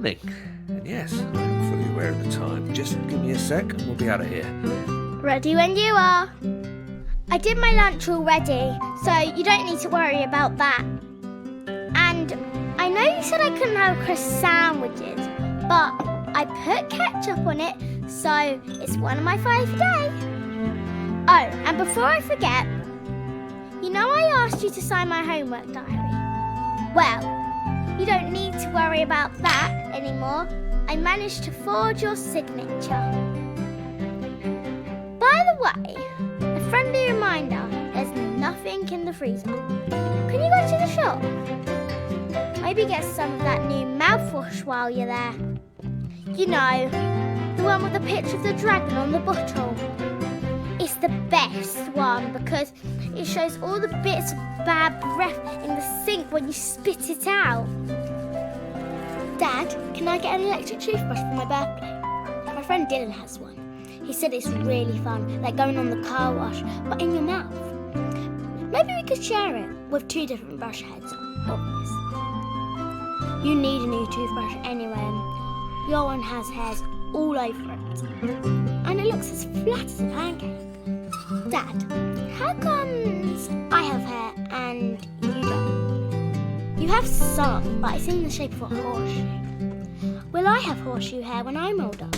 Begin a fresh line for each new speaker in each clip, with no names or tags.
running. And yes, I'm fully aware of the time. Just give me a sec and we'll be out of here.
Ready when you are. I did my lunch already, so you don't need to worry about that. And I know you said I couldn't have crisp sandwiches, but I put ketchup on it, so it's one of my 5 a day. Oh, and before I forget, you know I asked you to sign my homework diary? Well, you don't need to worry about that anymore. I managed to forge your signature. By the way, a friendly reminder, there's nothing in the freezer. Can you go to the shop? Maybe get some of that new mouthwash while you're there. You know, the one with the picture of the dragon on the bottle. It's the best one because it shows all the bits of bad breath in the sink when you spit it out. Dad, can I get an electric toothbrush for my birthday? My friend Dylan has one. He said it's really fun, like going on the car wash, but in your mouth. Maybe we could share it with 2 different brush heads, obviously. You need a new toothbrush anyway. Your one has hairs all over it. And it looks as flat as a pancake. Dad, how comes I have hair and you don't? You have some, but it's in the shape of a horseshoe. Will I have horseshoe hair when I'm older?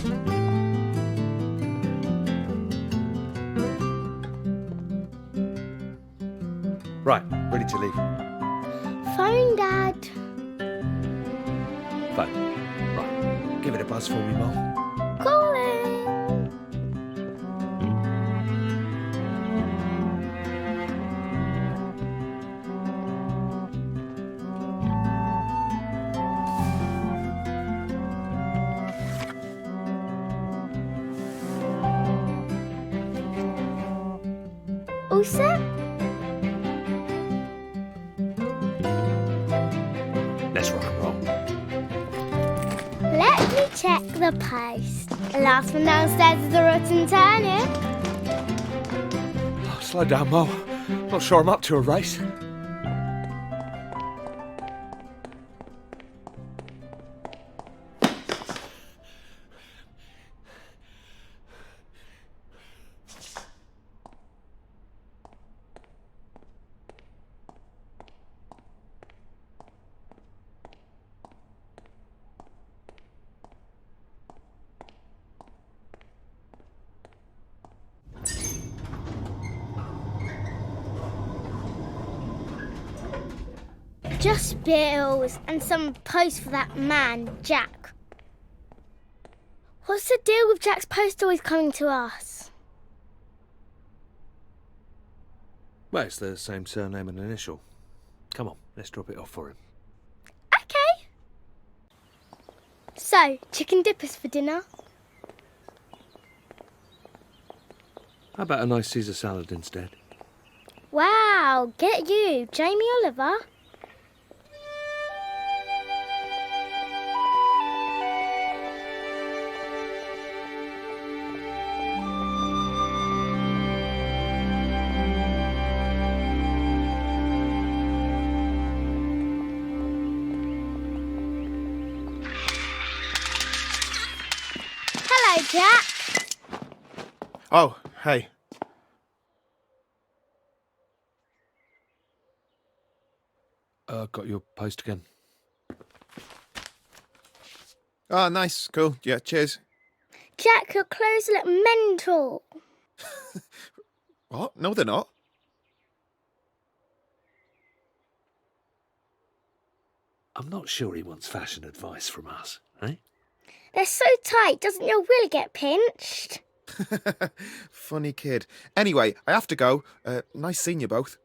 Right, ready to leave.
Phone, Dad.
Phone. Right, give it a buzz for me, Mum.
Calling. All set?
Let's rock and roll.
Let me check the post. The last one downstairs is a rotten turnip.
Oh, slow down, Mo. Not sure I'm up to a race.
Just bills and some post for that man, Jack. What's the deal with Jack's post always coming to us?
Well, it's the same surname and initial. Come on, let's drop it off for him.
Okay. So, chicken dippers for dinner?
How about a nice Caesar salad instead?
Wow, get you, Jamie Oliver. Hello, Jack.
Oh, hey.
Got your post again.
Oh, nice. Cool. Yeah, cheers.
Jack, your clothes look mental.
What? No, they're not.
I'm not sure he wants fashion advice from us, eh?
They're so tight, doesn't your willy get pinched?
Funny kid. Anyway, I have to go. Nice seeing you both.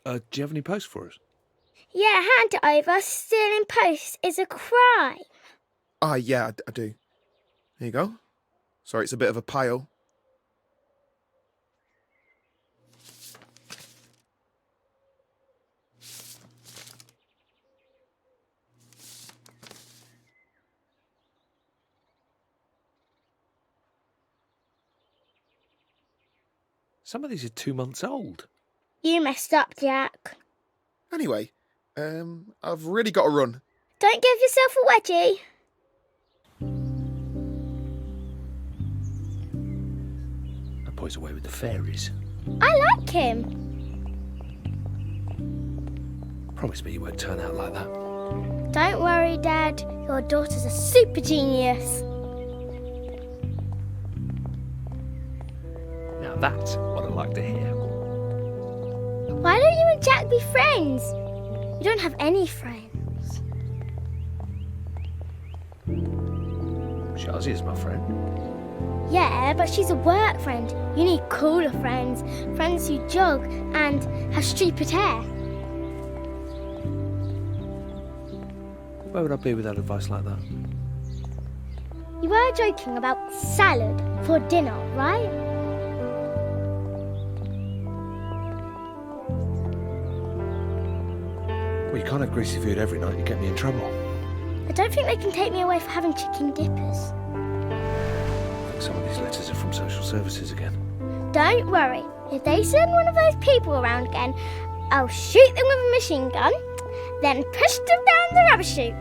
Do you have any post for us?
Yeah, hand it over. Stealing post is a crime.
Ah, yeah, I do. Here you go. Sorry, it's a bit of a pile.
Some of these are 2 months old.
You messed up, Jack.
Anyway, I've really got to run.
Don't give yourself a wedgie.
That boy's away with the fairies.
I like him.
Promise me you won't turn out like that.
Don't worry, Dad. Your daughter's a super genius.
Now that's what I'd like to hear.
Why don't you and Jack be friends? You don't have any friends.
Shazi is my friend.
Yeah, but she's a work friend. You need cooler friends. Friends who jog and have stupid hair.
Where would I be without advice like that?
You were joking about salad for dinner, right?
Well, you can't have greasy food every night. You get me in trouble.
I don't think they can take me away for having chicken dippers.
I think some of these letters are from social services again.
Don't worry. If they send one of those people around again, I'll shoot them with a machine gun, then push them down the rubbish chute.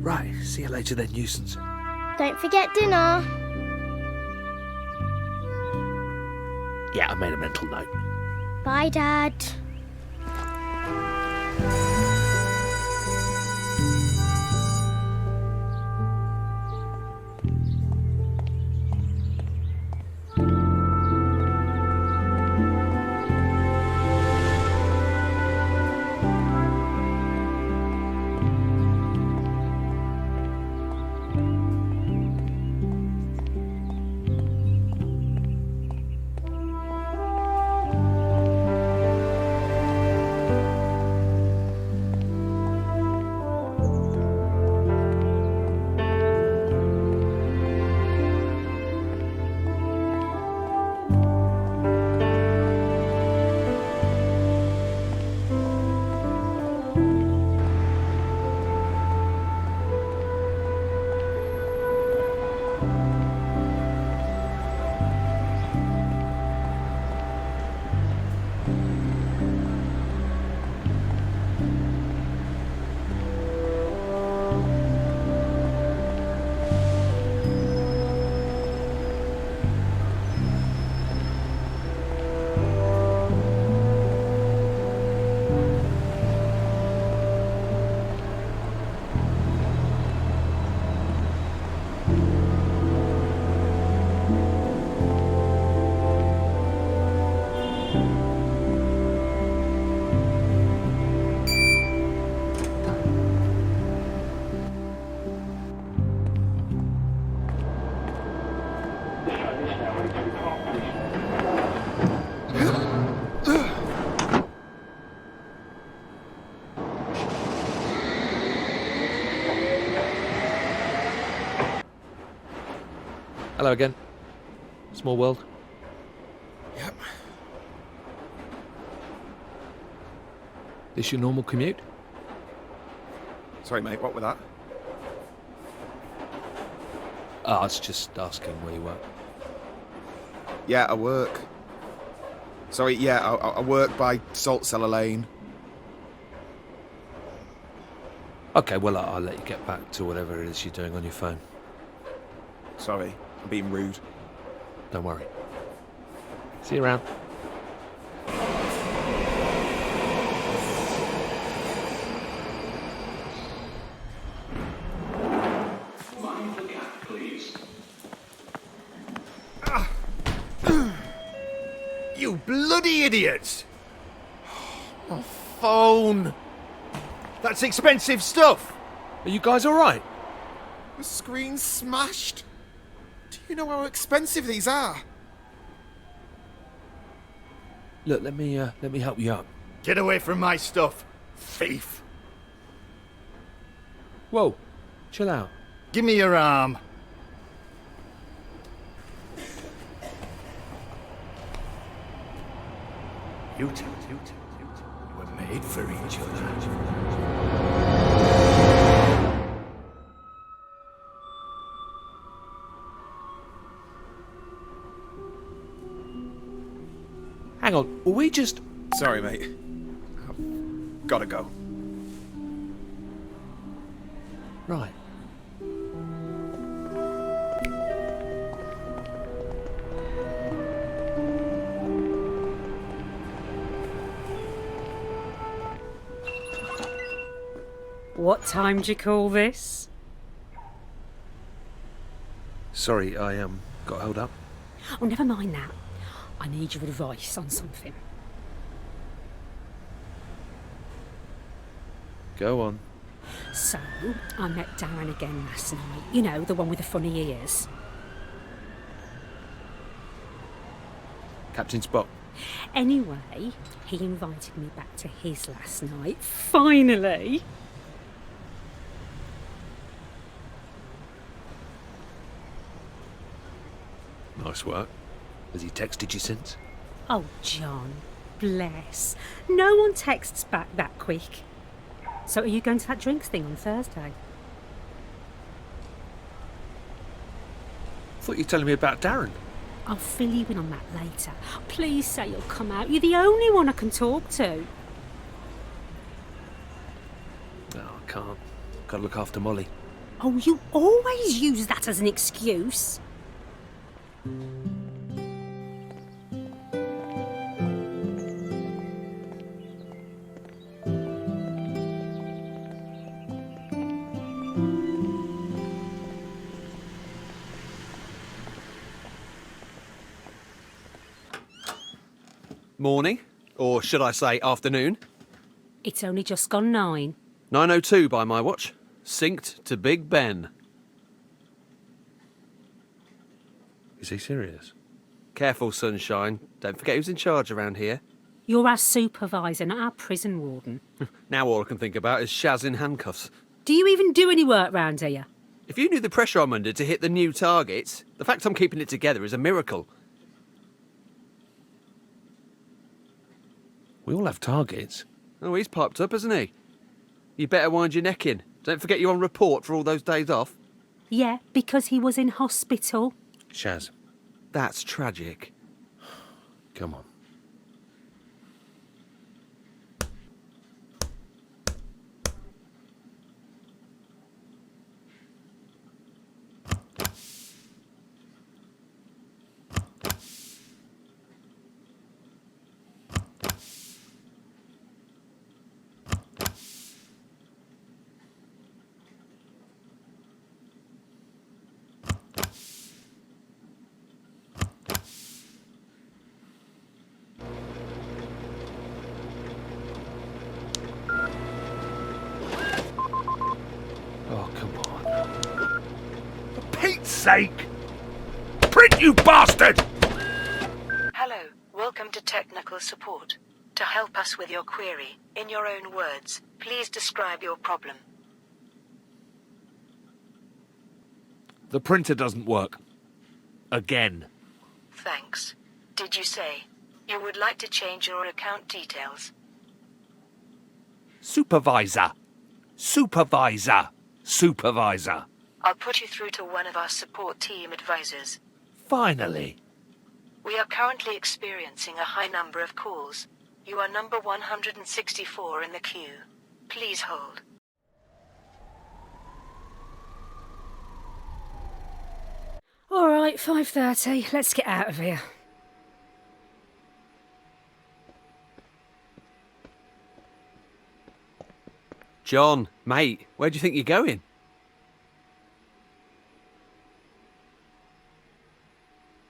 Right, see you later then, nuisance.
Don't forget dinner.
Yeah, I made a mental note.
Bye, Dad.
Hello again. Small world.
Yep.
This your normal commute?
Sorry, mate, what was that?
Oh, I was just asking where you work.
Yeah, I work. Sorry, yeah, I work by Salt Cellar Lane.
Okay, well, I'll let you get back to whatever it is you're doing on your phone.
Sorry, I'm being rude.
Don't worry. See you around.
Mind the gap, please.
You bloody idiots! My phone! That's expensive stuff!
Are you guys all right?
The screen's smashed. Do you know how expensive these are?
Look, let me help you up.
Get away from my stuff, thief!
Whoa, chill out.
Give me your arm. You two were made for each other.
Hang on, were we just...
Sorry, mate. I've gotta go.
Right.
What time do you call this?
Sorry, I got held up.
Oh, never mind that. I need your advice on something.
Go on.
So, I met Darren again last night. You know, the one with the funny ears.
Captain Spock.
Anyway, he invited me back to his last night. Finally!
Nice work. Has he texted you since?
Oh, John, bless. No one texts back that quick. So are you going to that drinks thing on Thursday?
Thought you were telling me about Darren.
I'll fill you in on that later. Please say you'll come out. You're the only one I can talk to.
No, I can't. Got to look after Molly.
Oh, you always use that as an excuse.
Morning, or should I say afternoon.
It's only just gone 9.
9:02 by my watch. Synced to Big Ben.
Is he serious?
Careful, sunshine. Don't forget who's in charge around here.
You're our supervisor, not our prison warden.
Now all I can think about is Shaz in handcuffs.
Do you even do any work round here?
If you knew the pressure I'm under to hit the new targets, the fact I'm keeping it together is a miracle.
We all have targets.
Oh, he's piped up, hasn't he? You better wind your neck in. Don't forget you're on report for all those days off.
Yeah, because he was in hospital.
Shaz,
That's tragic.
come on. Oh, come on.
For Pete's sake! Print, you bastard!
Hello, welcome to technical support. To help us with your query, in your own words, please describe your problem.
The printer doesn't work. Again.
Thanks. Did you say you would like to change your account details?
Supervisor. Supervisor. Supervisor.
I'll put you through to one of our support team advisors.
Finally.
We are currently experiencing a high number of calls. You are number 164 in the queue. Please hold.
All right, 5:30. Let's get out of here.
John, mate, where do you think you're going?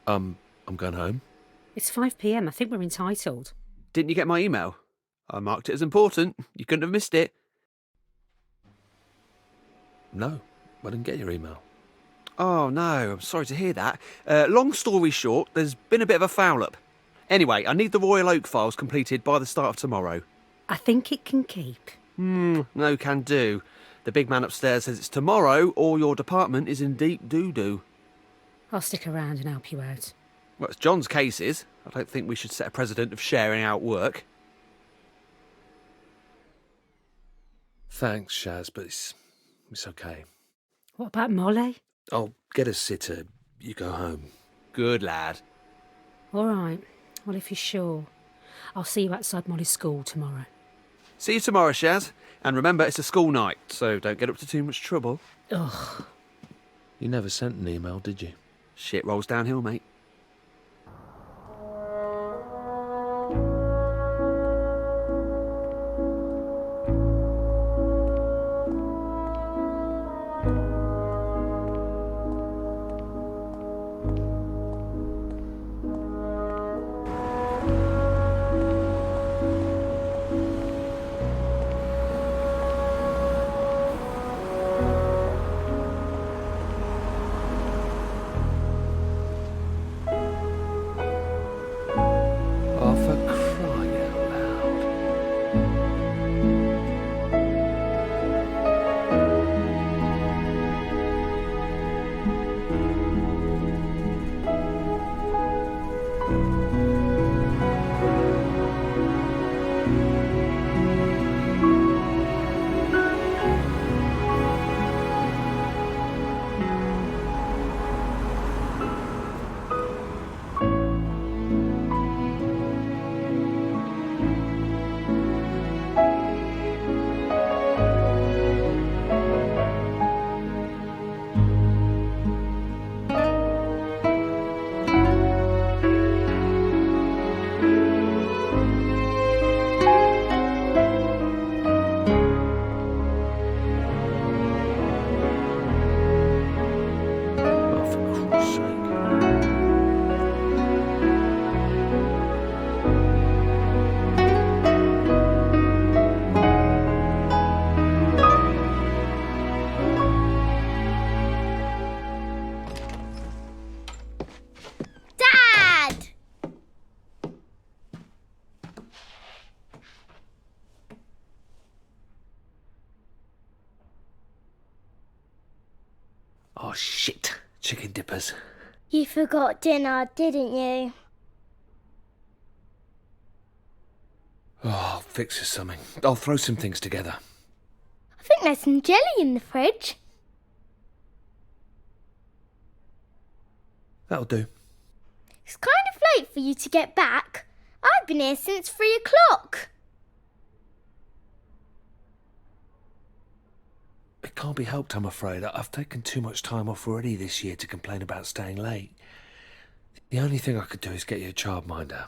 I'm going home.
It's 5 p.m. I think we're entitled.
Didn't you get my email? I marked it as important. You couldn't have missed it.
No, I didn't get your email.
Oh, no, I'm sorry to hear that. Long story short, there's been a bit of a foul-up. Anyway, I need the Royal Oak files completed by the start of tomorrow.
I think it can keep.
No can do. The big man upstairs says it's tomorrow or your department is in deep doo-doo.
I'll stick around and help you out.
Well, it's John's cases. I don't think we should set a precedent of sharing out work.
Thanks, Shaz, but it's okay.
What about Molly?
I'll get a sitter. You go home.
Good lad.
All right. Well, if you're sure. I'll see you outside Molly's school tomorrow.
See you tomorrow, Shaz. And remember, it's a school night, so don't get up to too much trouble.
Ugh.
You never sent an email, did you?
Shit rolls downhill, mate. Oh, for crying out loud. Oh, for Christ's sake.
Dad!
Oh, shit. Chicken dippers.
You forgot dinner, didn't you?
Oh, I'll fix us something. I'll throw some things together.
I think there's some jelly in the fridge.
That'll do.
It's kind of late for you to get back. I've been here since 3 o'clock.
It can't be helped, I'm afraid. I've taken too much time off already this year to complain about staying late. The only thing I could do is get you a childminder.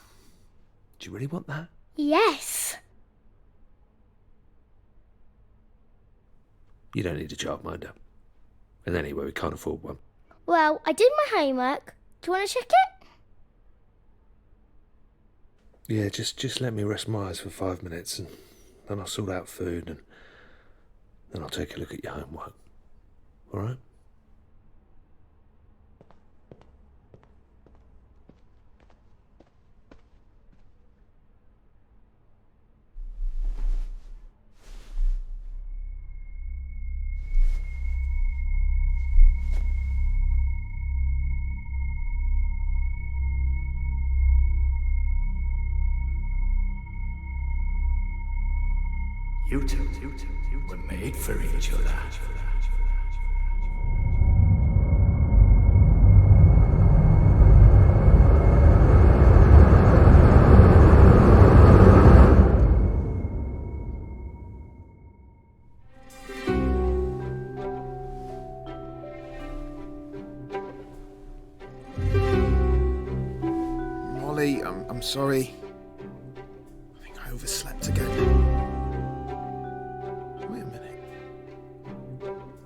Do you really want that?
Yes.
You don't need a childminder. And anyway, we can't afford one.
Well, I did my homework. Do you want to check it?
Yeah, just let me rest my eyes for 5 minutes and then I'll sort out food and then I'll take a look at your homework. All right?
You two were made for each other.
Molly, I'm sorry. I think I overslept again. Wait a minute.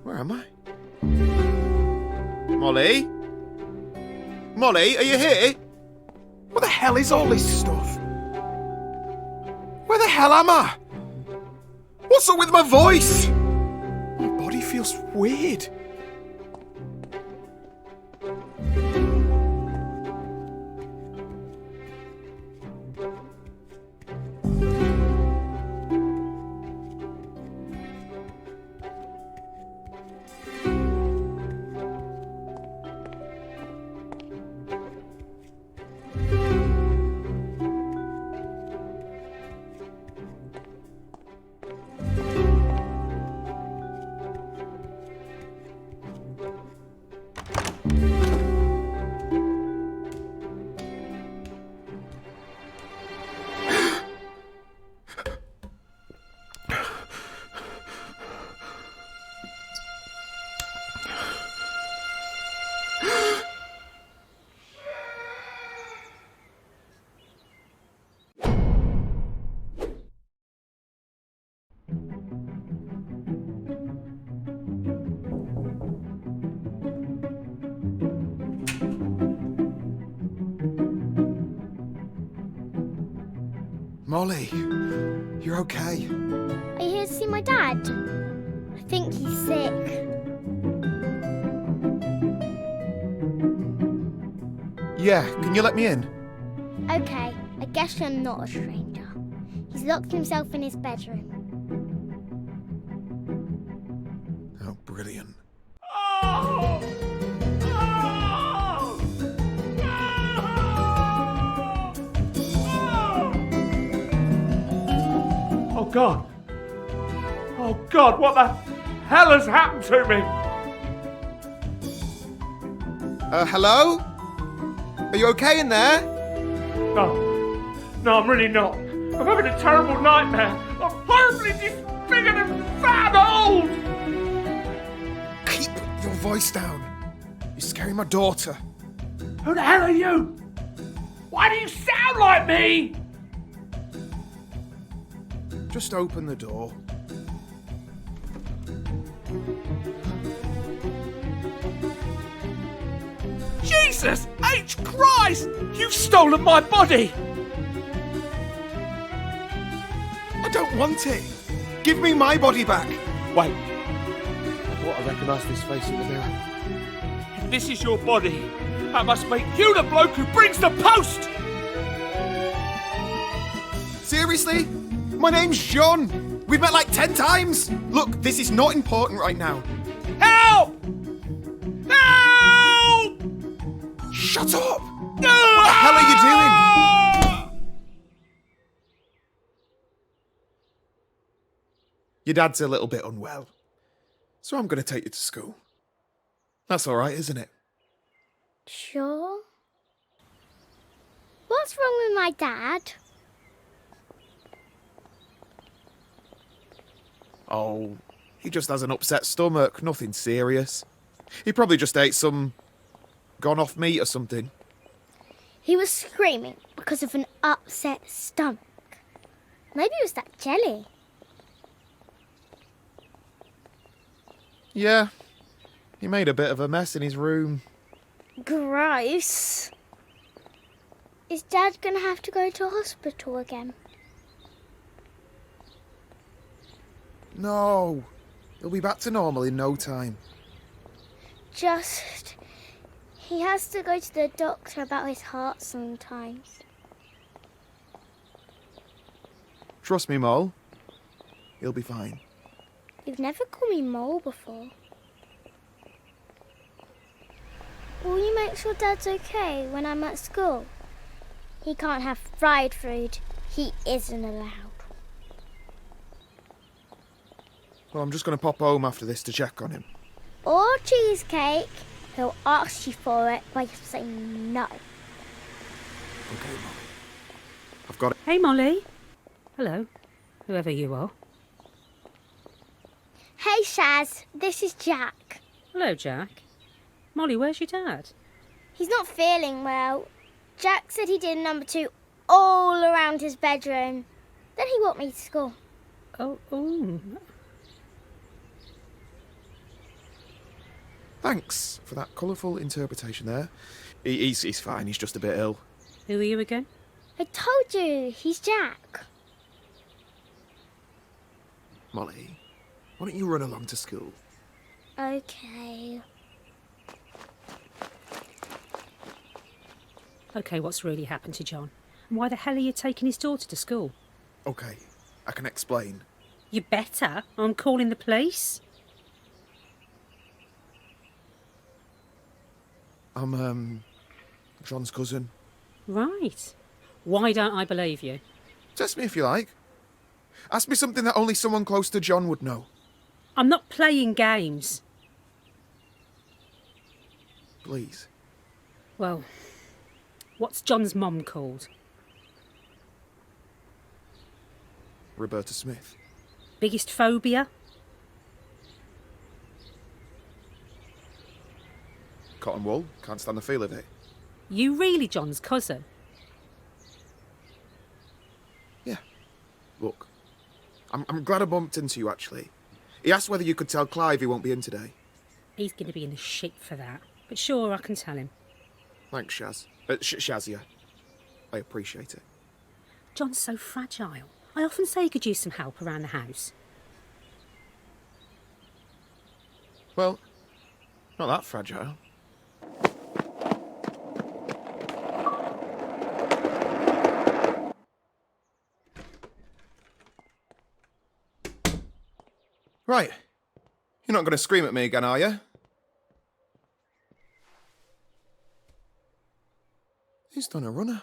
Where am I? Molly? Molly, are you here? What the hell is all this stuff? Where the hell am I? What's up with my voice? My body feels weird. Molly, you're okay?
Are you here to see my dad? I think he's sick.
Yeah, can you let me in?
Okay, I guess you're not a stranger. He's locked himself in his bedroom.
Oh, brilliant.
Oh, God. Oh, God, what the hell has happened to me?
Hello? Are you okay in there?
No, I'm really not. I'm having a terrible nightmare. I'm horribly disfigured and fat and old.
Keep your voice down. You're scaring my daughter.
Who the hell are you? Why do you sound like me?
Just open the door.
Jesus H. Christ! You've stolen my body!
I don't want it. Give me my body back.
Wait,
What, I recognise this face in the mirror?
if this is your body, that must make you the bloke who brings the post!
Seriously? My name's John. We've met like 10 times. Look, this is not important right now.
Help! Help!
Shut up!
What
the hell are you doing? Your dad's a little bit unwell, so I'm going to take you to school. That's all right, isn't it?
Sure. What's wrong with my dad?
Oh, he just has an upset stomach, nothing serious. He probably just ate some gone-off meat or something.
He was screaming because of an upset stomach. Maybe it was that jelly.
Yeah, he made a bit of a mess in his room.
Gross. Is Dad going to have to go to hospital again?
No, he'll be back to normal in no time.
Just... he has to go to the doctor about his heart sometimes.
Trust me, Mole. He'll be fine.
You've never called me Mole before. Will you make sure Dad's okay when I'm at school? He can't have fried food. He isn't allowed.
Well, I'm just going to pop home after this to check on him.
Or cheesecake. He'll ask you for it, but you say no.
Okay, Mole. I've got it.
Hey, Molly. Hello, whoever you are.
Hey, Shaz. This is Jack.
Hello, Jack. Molly, where's your dad?
He's not feeling well. Jack said he did number 2 all around his bedroom. Then he walked me to school.
Oh.
Thanks for that colourful interpretation there. He's fine, he's just a bit ill.
Who are you again?
I told you, he's Jack.
Molly, why don't you run along to school?
Okay.
Okay, what's really happened to John? And why the hell are you taking his daughter to school?
Okay, I can explain.
You better. I'm calling the police.
I'm, John's cousin.
Right. Why don't I believe you?
Test me if you like. Ask me something that only someone close to John would know.
I'm not playing games.
Please.
Well, what's John's mum called?
Roberta Smith.
Biggest phobia?
Cotton wool. Can't stand the feel of it.
You really John's cousin?
Yeah. Look, I'm glad I bumped into you, actually. He asked whether you could tell Clive he won't be in today.
He's going to be in the shit for that. But sure, I can tell him.
Thanks, Shaz. Shazia. I appreciate it.
John's so fragile. I often say he could use some help around the house.
Well, not that fragile. Right. You're not going to scream at me again, are you? He's done a runner.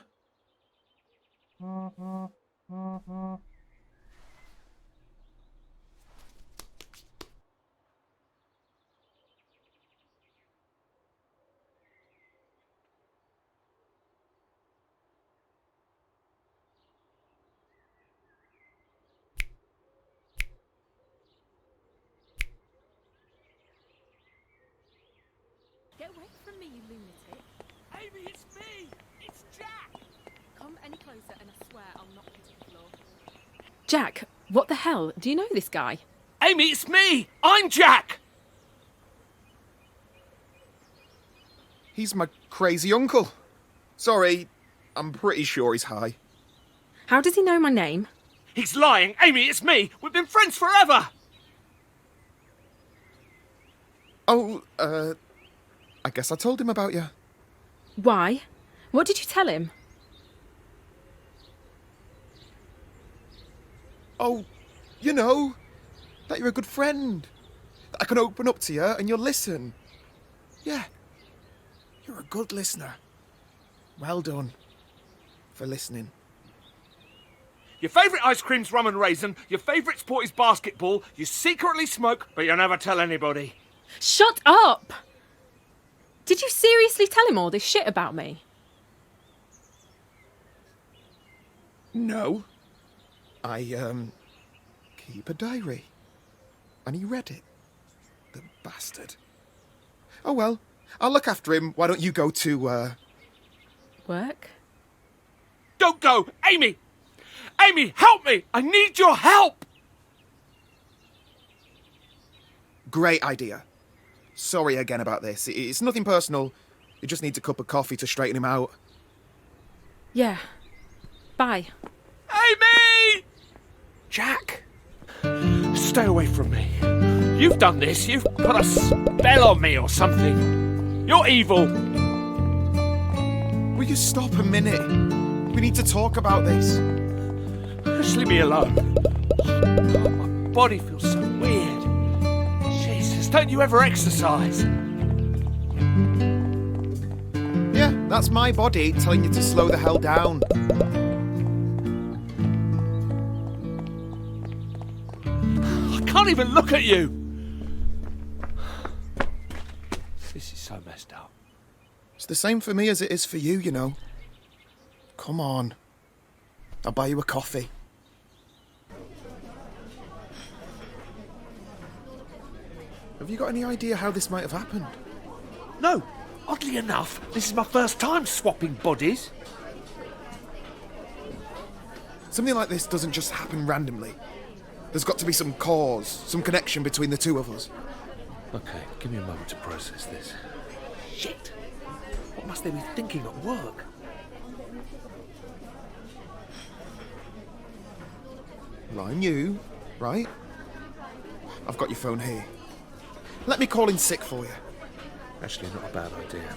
Get away from me, you lunatic. Amy, it's me! It's Jack! Come any closer and I swear I'll knock you to the floor. Jack, what the hell? Do you know this guy?
Amy, it's me! I'm Jack!
He's my crazy uncle. Sorry, I'm pretty sure he's high.
How does he know my name?
He's lying! Amy, it's me! We've been friends forever!
Oh, I guess I told him about you.
Why? What did you tell him?
Oh, you know, that you're a good friend. That I can open up to you and you'll listen. Yeah, you're a good listener. Well done for listening.
Your favourite ice cream's rum and raisin, your favourite sport is basketball, you secretly smoke, but you never tell anybody.
Shut up! Did you seriously tell him all this shit about me?
No. I, keep a diary. And he read it. The bastard. Oh well, I'll look after him. Why don't you go to,
Work?
Don't go! Amy! Amy, help me! I need your help!
Great idea. Sorry again about this. It's nothing personal. You just need a cup of coffee to straighten him out.
Yeah. Bye.
Amy! Jack! Stay away from me. You've done this. You've put a spell on me or something. You're evil.
Will you stop a minute? We need to talk about this.
Just leave me alone. God, my body feels so weird. Jesus, don't you ever exercise?
Yeah, that's my body telling you to slow the hell down.
I can't even look at you. This is so messed up.
It's the same for me as it is for you, you know. Come on. I'll buy you a coffee. Have you got any idea how this might have happened?
No, oddly enough, this is my first time swapping bodies.
Something like this doesn't just happen randomly. There's got to be some cause, some connection between the two of us.
Okay, give me a moment to process this.
Shit! What must they be thinking at work?
Well, I knew, right? I've got your phone here. Let me call in sick for you.
Actually, not a bad idea.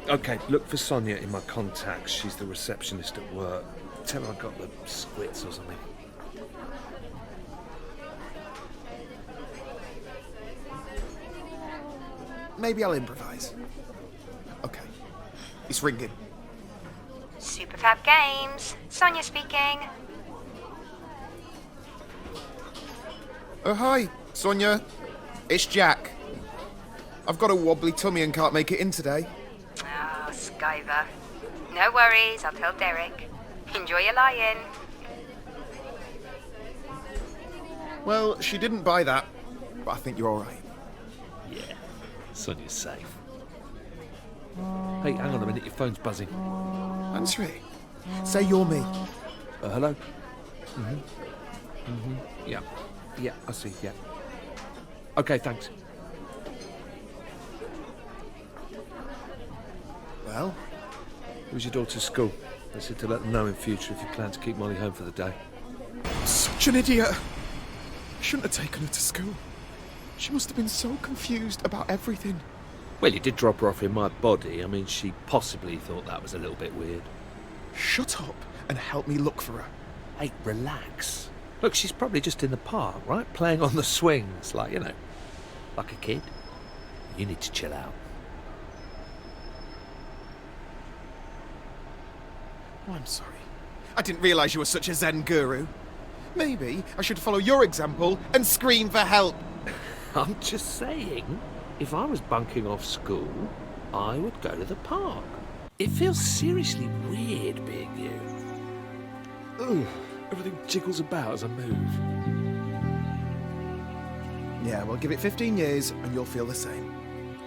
Okay, look for Sonia in my contacts. She's the receptionist at work. Tell her I got the squits or something.
Maybe I'll improvise. Okay. It's ringing.
Superfab Games. Sonia speaking.
Oh, hi, Sonia. It's Jack. I've got a wobbly tummy and can't make it in today.
Oh, Skyver. No worries, I'll tell Derek. Enjoy your lie-in.
Well, she didn't buy that, but I think you're all right.
Yeah, Sonia's safe. Hey, hang on a minute, your phone's buzzing.
Answer it. Say you're me.
Hello? Yeah. Yeah, I see, yeah. Okay, thanks.
Well,
Who's your daughter's school? I said to let them know in future if you plan to keep Molly home for the day.
Such an idiot. I shouldn't have taken her to school. She must have been so confused about everything.
Well, you did drop her off in my body. I mean, she possibly thought that was a little bit weird.
Shut up and help me look for her.
Hey, relax. Look, she's probably just in the park, right? Playing on the swings, like, you know, like a kid. You need to chill out.
Oh, I'm sorry. I didn't realise you were such a Zen guru. Maybe I should follow your example and scream for help.
I'm just saying, if I was bunking off school, I would go to the park. It feels seriously weird being you. Ugh, everything jiggles about as I move.
Yeah, well, give it 15 years and you'll feel the same.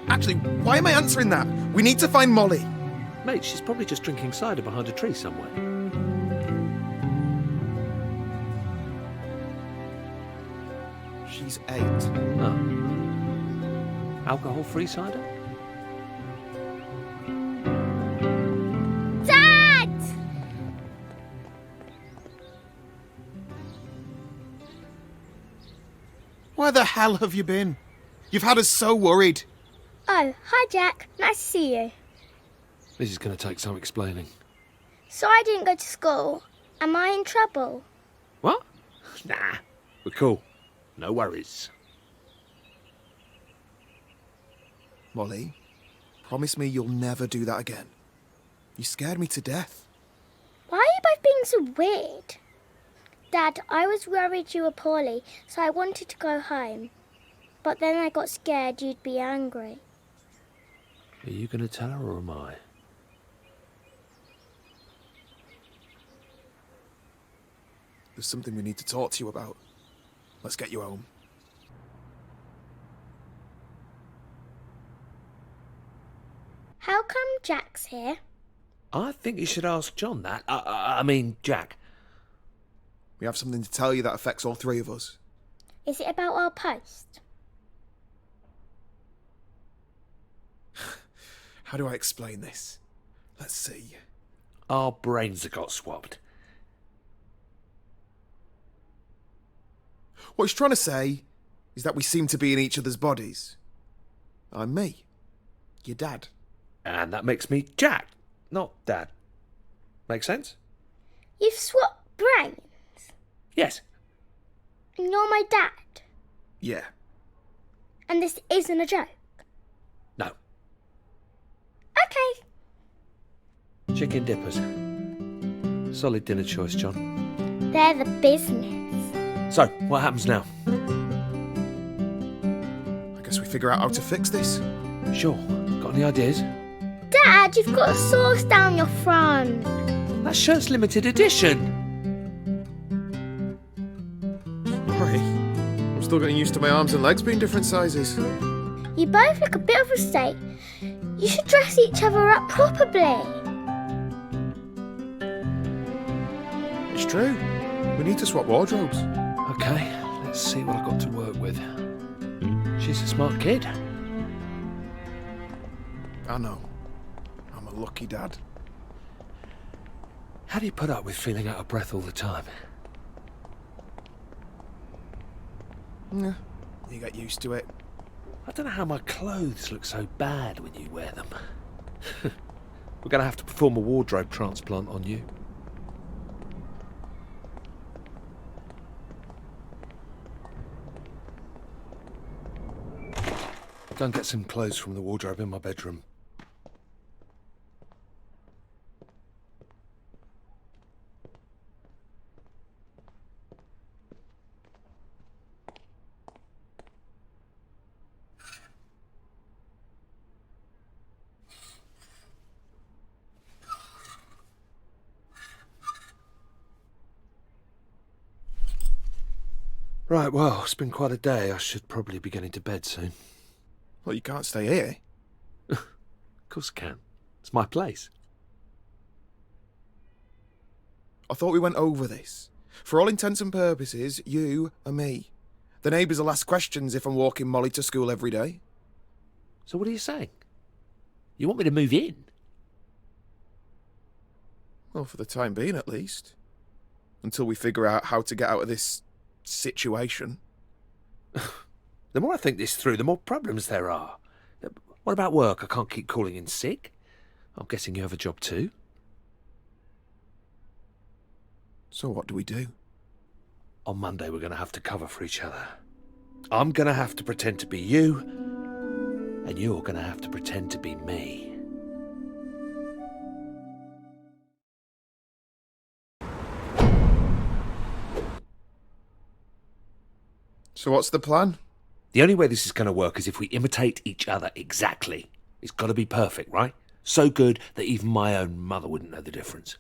Actually, why am I answering that? We need to find Molly.
Mate, she's probably just drinking cider behind a tree somewhere.
She's 8.
Oh. Alcohol-free cider?
Dad!
Where the hell have you been? You've had us so worried.
Oh, hi Jack. Nice to see you.
This is going to take some explaining.
So I didn't go to school. Am I in trouble?
What? Nah, we're cool. No worries.
Molly, promise me you'll never do that again. You scared me to death.
Why are you both being so weird? Dad, I was worried you were poorly, so I wanted to go home. But then I got scared you'd be angry.
Are you going to tell her or am I?
There's something we need to talk to you about. Let's get you home.
How come Jack's here?
I think you should ask John that. I mean, Jack.
We have something to tell you that affects all three of us.
Is it about our post?
How do I explain this? Let's see.
Our brains have got swapped.
What he's trying to say is that we seem to be in each other's bodies. I'm me, your dad.
And that makes me Jack, not Dad. Make sense?
You've swapped brains?
Yes.
And you're my dad?
Yeah.
And this isn't a joke?
No.
Okay.
Chicken dippers. Solid dinner choice, John.
They're the business.
So, what happens now?
I guess we figure out how to fix this.
Sure. Got any ideas?
Dad, you've got a sauce down your front.
That shirt's limited edition.
Sorry. I'm still getting used to my arms and legs being different sizes.
You both look a bit of a state. You should dress each other up properly.
It's true. We need to swap wardrobes.
Okay, let's see what I've got to work with. She's a smart kid.
I know. I'm a lucky dad.
How do you put up with feeling out of breath all the time?
Yeah, you get used to it.
I don't know how my clothes look so bad when you wear them. We're going to have to perform a wardrobe transplant on you. Go and get some clothes from the wardrobe in my bedroom. Right, well, it's been quite a day. I should probably be getting to bed soon.
Well, you can't stay here.
Of course I can. It's my place.
I thought we went over this. For all intents and purposes, you are me. The neighbours will ask questions if I'm walking Molly to school every day.
So what are you saying? You want me to move in?
Well, for the time being, at least. Until we figure out how to get out of this situation.
The more I think this through, the more problems there are. What about work? I can't keep calling in sick. I'm guessing you have a job too.
So what do we do?
On Monday, we're going to have to cover for each other. I'm going to have to pretend to be you, and you're going to have to pretend to be me.
So what's the plan?
The only way this is going to work is if we imitate each other exactly. It's got to be perfect, right? So good that even my own mother wouldn't know the difference.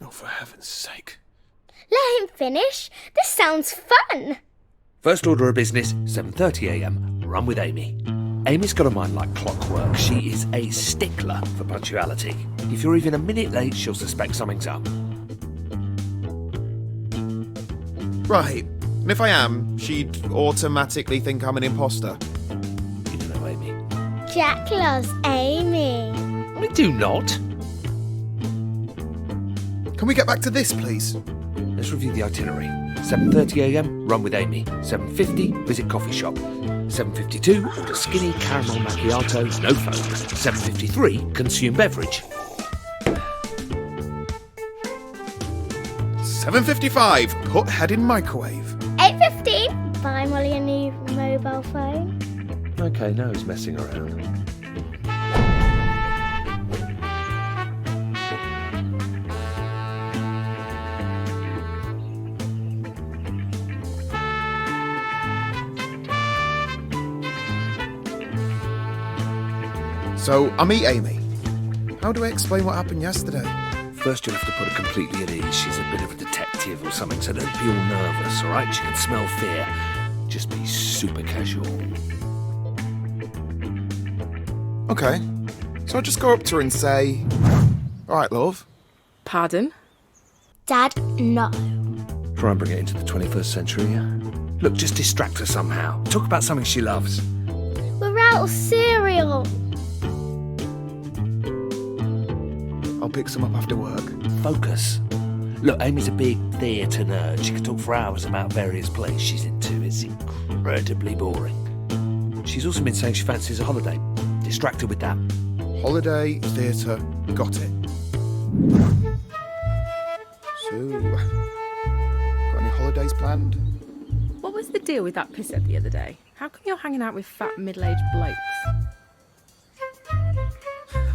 Oh, for heaven's sake.
Let him finish. This sounds fun.
First order of business, 7:30 a.m. Run with Amy. Amy's got a mind like clockwork. She is a stickler for punctuality. If you're even a minute late, she'll suspect something's up.
Right. And if I am, she'd automatically think I'm an imposter.
You don't know Amy.
Jack loves Amy.
I do not.
Can we get back to this, please?
Let's review the itinerary. 7:30 a.m. Run with Amy. 7:50 visit coffee shop. 7:52 skinny caramel macchiato, no foam. 7:53 consume beverage.
7:55 put head in microwave.
8:15 buy Molly a new mobile phone.
Okay, now he's messing around.
So, I meet Amy. How do I explain what happened yesterday?
First, you'll have to put her completely at ease. She's a bit of a detective or something, so don't be all nervous, all right? She can smell fear. Just be super casual.
Okay. So I just go up to her and say, all right, love.
Pardon?
Dad, no.
Try and bring it into the 21st century, yeah? Look, just distract her somehow. Talk about something she loves.
We're out of cereal.
I'll pick some up after work.
Focus. Look, Amy's a big theatre nerd. She can talk for hours about various plays she's into. It's incredibly boring. She's also been saying she fancies a holiday. Distract her with that.
Holiday, theatre, got it. So, got any holidays planned?
What was the deal with that pisser the other day? How come you're hanging out with fat middle-aged blokes?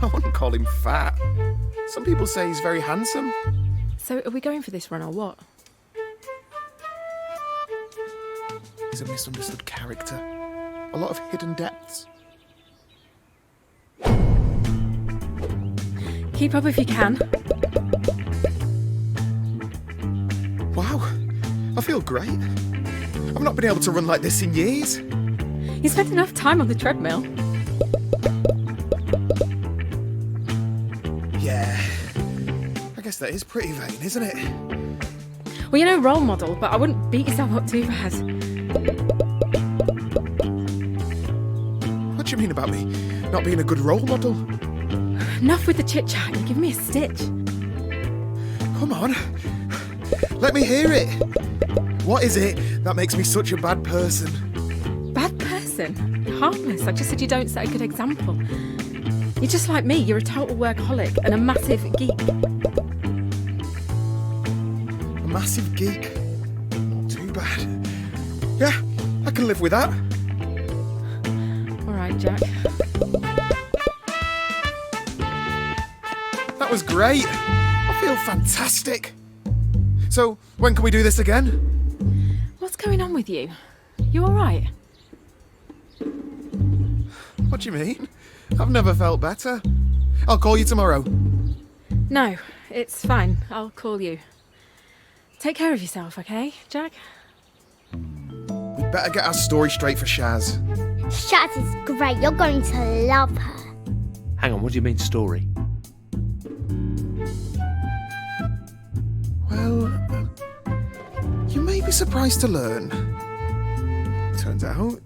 I wouldn't call him fat. Some people say he's very handsome.
So are we going for this run or what?
He's a misunderstood character. A lot of hidden depths.
Keep up if you can.
Wow, I feel great. I've not been able to run like this in years.
You spent enough time on the treadmill.
Yeah, I guess that is pretty vain, isn't it?
Well, you're no role model, but I wouldn't beat yourself up too bad.
What do you mean about me not being a good role model?
Enough with the chit-chat, you give me a stitch.
Come on, let me hear it. What is it that makes me such a bad person?
Bad person? You're harmless. I just said you don't set a good example. You're just like me. You're a total workaholic and a massive geek.
A massive geek? Not too bad. Yeah, I can live with that.
All right, Jack.
That was great. I feel fantastic. So, when can we do this again?
What's going on with you? You all right?
What do you mean? I've never felt better. I'll call you tomorrow.
No, it's fine. I'll call you. Take care of yourself, okay, Jack?
We'd better get our story straight for Shaz.
Shaz is great. You're going to love her.
Hang on, what do you mean story?
Well, you may be surprised to learn. Turns out,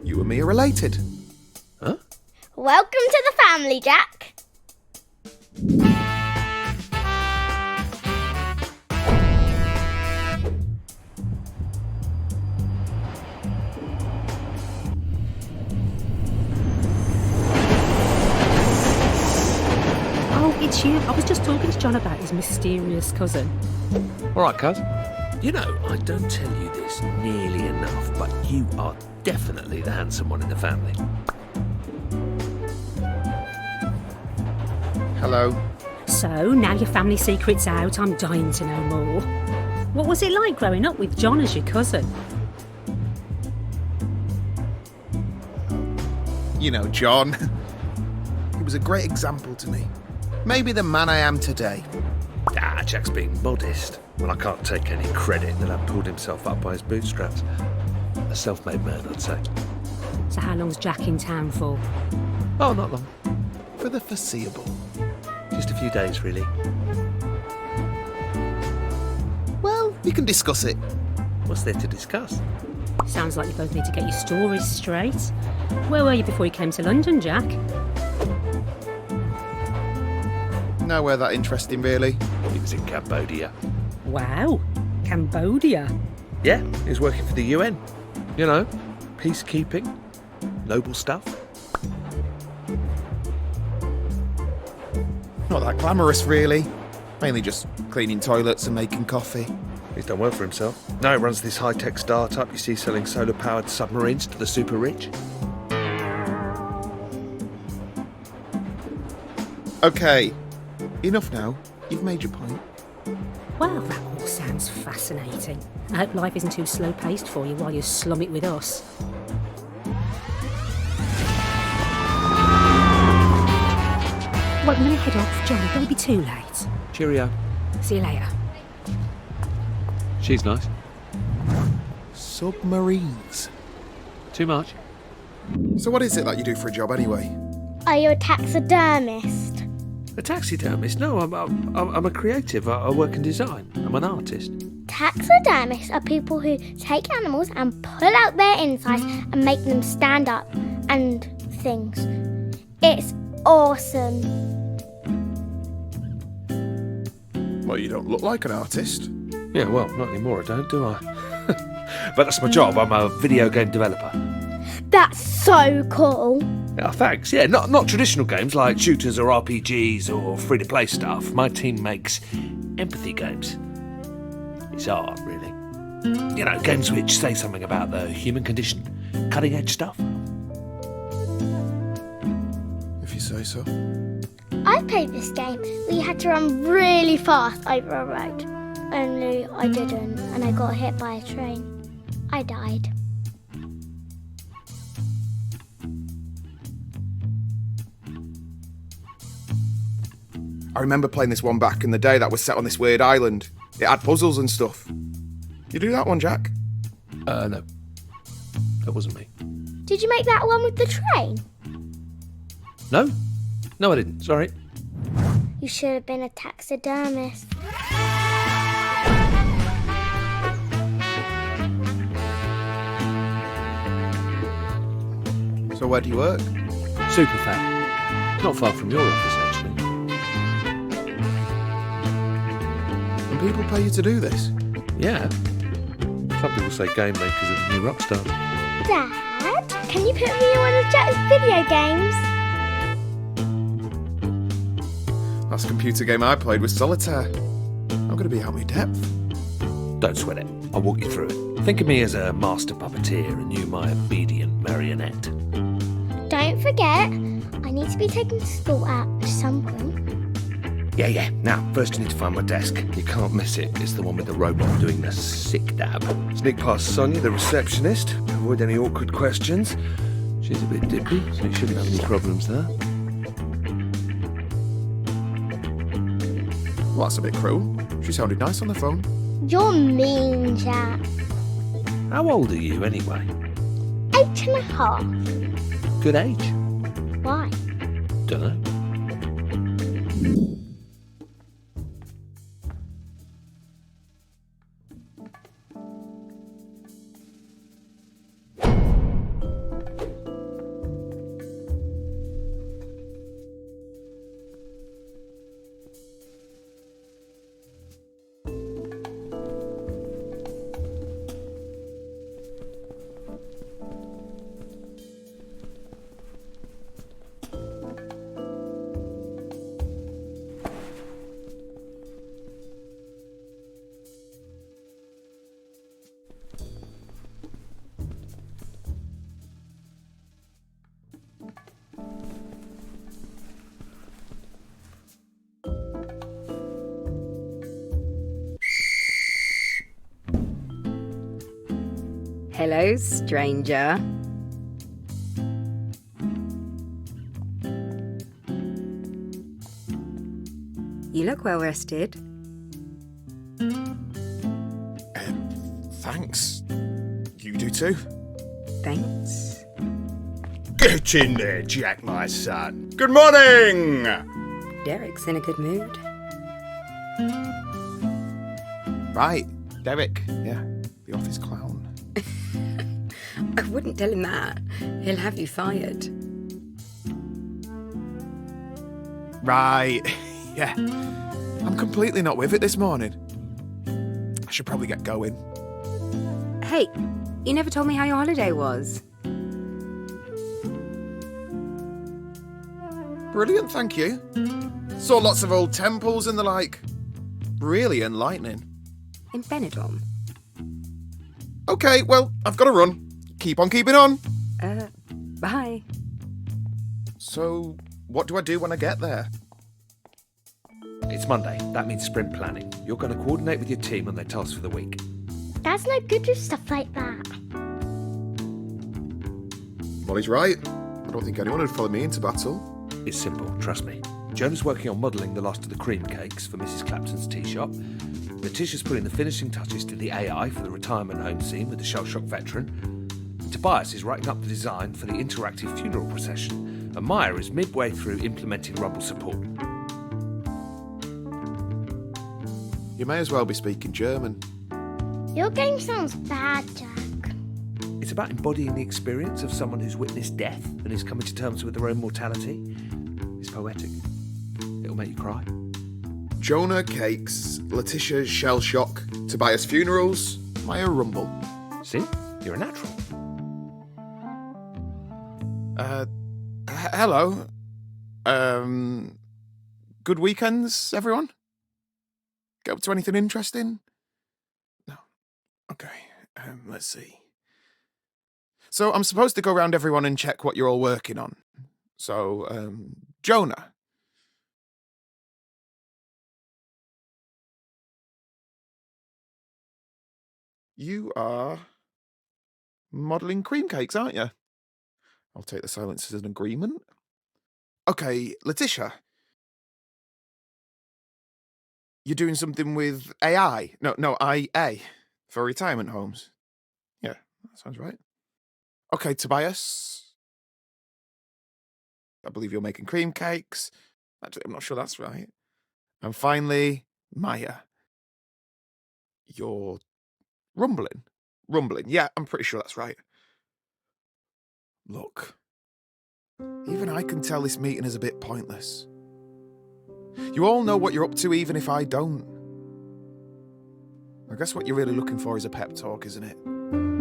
you and me are related.
Huh?
Welcome to the family, Jack.
It's you. I was just talking to John about his mysterious cousin.
All right, cuz.
You know, I don't tell you this nearly enough, but you are definitely the handsome one in the family.
Hello.
So, now your family secret's out, I'm dying to know more. What was it like growing up with John as your cousin?
You know, John. He was a great example to me. Maybe the man I am today.
Ah, Jack's being modest. Well, I can't take any credit that I pulled himself up by his bootstraps. A self-made man, I'd say.
So how long's Jack in town for?
Oh, not long.
For the foreseeable.
Just a few days, really.
Well, we can discuss it.
What's there to discuss?
Sounds like you both need to get your stories straight. Where were you before you came to London, Jack?
Nowhere that interesting, really.
He was in Cambodia.
Wow, Cambodia.
Yeah, he was working for the UN. You know, peacekeeping, noble stuff.
Not that glamorous, really. Mainly just cleaning toilets and making coffee.
He's done well for himself. Now he runs this high-tech startup you see selling solar-powered submarines to the super rich.
Okay, enough now. You've made your point.
Well, that all sounds fascinating. I hope life isn't too slow-paced for you while you slum it with us. Right, I'm going to head off. Johnny, don't be too late.
Cheerio.
See you later.
She's nice.
Submarines.
Too much?
So what is it that you do for a job anyway?
Are you a taxidermist?
A taxidermist? No, I'm a creative. I work in design. I'm an artist.
Taxidermists are people who take animals and pull out their insides and make them stand up and things. It's awesome.
Well, you don't look like an artist.
Yeah, well, not anymore, I don't, do I? But that's my job. I'm a video game developer.
That's so cool.
Yeah, thanks. Yeah, not traditional games like shooters or RPGs or free-to-play stuff. My team makes empathy games. It's art, really. You know, games which say something about the human condition. Cutting-edge stuff.
If you say so.
I played this game where you had to run really fast over a road. Only I didn't, and I got hit by a train. I died.
I remember playing this one back in the day that was set on this weird island. It had puzzles and stuff. You do that one, Jack?
No. That wasn't me.
Did you make that one with the train?
No? No, I didn't. Sorry.
You should have been a taxidermist.
So where do you work?
Superfat. Not far from your office, actually.
And people pay you to do this?
Yeah. Some people say game makers are the new rock stars.
Dad, can you put me in one of Jack's video games?
Last computer game I played was Solitaire. I'm going to be out of my depth.
Don't sweat it. I'll walk you through it. Think of me as a master puppeteer and you my obedient marionette.
Don't forget, I need to be taken to school at some point.
Yeah. Now, first you need to find my desk. You can't miss it. It's the one with the robot doing the sick dab. Sneak past Sonia, the receptionist. Avoid any awkward questions. She's a bit dippy, so you shouldn't have any problems there.
Well, that's a bit cruel. She sounded nice on the phone.
You're mean, Jack.
How old are you, anyway?
8.5.
Good age?
Why?
Dunno.
Hello, stranger. You look well rested.
Thanks. You do too.
Thanks.
Get in there, Jack, my son. Good morning!
Derek's in a good mood.
Right, Derek. Yeah, the office clown.
I wouldn't tell him that. He'll have you fired.
Right, yeah. I'm completely not with it this morning. I should probably get going.
Hey, you never told me how your holiday was.
Brilliant, thank you. Saw lots of old temples and the like. Really enlightening.
In Benidorm.
Okay, well, I've got to run. Keep on keeping on.
Bye.
So, what do I do when I get there?
It's Monday. That means sprint planning. You're going to coordinate with your team on their tasks for the week.
Dad's no good with stuff like that.
Molly's right. I don't think anyone would follow me into battle.
It's simple, trust me. Jonah's working on modelling the last of the cream cakes for Mrs. Clapton's tea shop. Letitia's putting the finishing touches to the AI for the retirement home scene with the shell-shock veteran. And Tobias is writing up the design for the interactive funeral procession. And Maya is midway through implementing Rumble support.
You may as well be speaking German.
Your game sounds bad, Jack.
It's about embodying the experience of someone who's witnessed death and is coming to terms with their own mortality. It's poetic. It'll make you cry.
Jonah cakes, Letitia's shell shock, Tobias funerals, Maya rumble.
See? You're a natural.
Hello. Good weekends, everyone? Get up to anything interesting? No. Okay, let's see. So I'm supposed to go around everyone and check what you're all working on. So, Jonah. You are modelling cream cakes, aren't you? I'll take the silence as an agreement. Okay, Letitia. You're doing something with AI? No, IA. For retirement homes. Yeah, that sounds right. Okay, Tobias. I believe you're making cream cakes. Actually, I'm not sure that's right. And finally, Maya. You're rumbling. Rumbling. Yeah, I'm pretty sure that's right. Look. Even I can tell this meeting is a bit pointless. You all know what you're up to, even if I don't. I guess what you're really looking for is a pep talk, isn't it?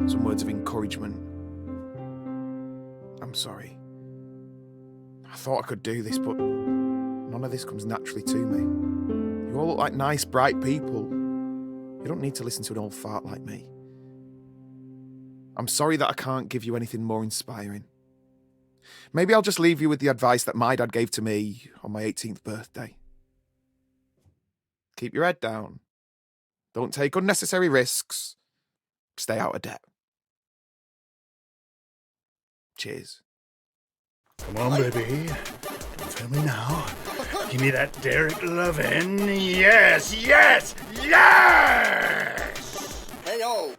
Some words of encouragement. I'm sorry. I thought I could do this, but none of this comes naturally to me. You all look like nice, bright people. You don't need to listen to an old fart like me. I'm sorry that I can't give you anything more inspiring. Maybe I'll just leave you with the advice that my dad gave to me on my 18th birthday. Keep your head down. Don't take unnecessary risks. Stay out of debt. Cheers.
Come on, baby. Tell me now. Give me that Derek lovin'. Yes, yes, yes!
Hey-o!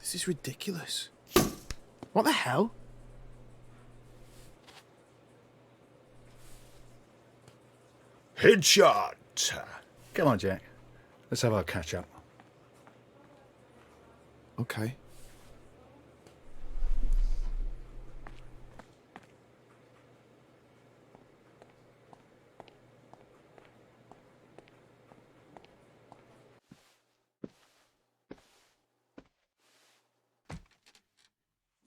This is ridiculous. What the hell?
Headshot. Come on, Jack. Let's have our catch up.
Okay.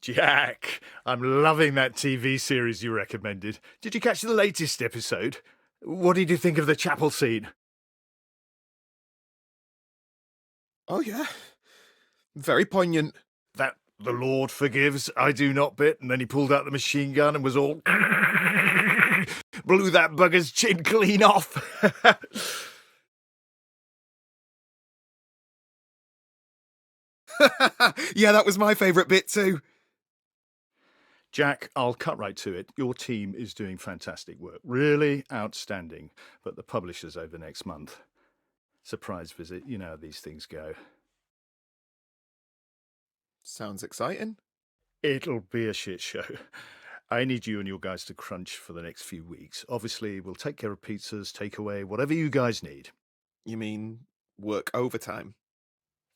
Jack, I'm loving that TV series you recommended. Did you catch the latest episode? What did you think of the chapel scene?
Oh, yeah. Very poignant.
That the Lord forgives, I do not bit, and then he pulled out the machine gun and was all... blew that bugger's chin clean off.
Yeah, that was my favourite bit too.
Jack, I'll cut right to it. Your team is doing fantastic work. Really outstanding. But the publisher's over next month. Surprise visit. You know how these things go.
Sounds exciting.
It'll be a shit show. I need you and your guys to crunch for the next few weeks. Obviously, we'll take care of pizzas, takeaway, whatever you guys need.
You mean work overtime?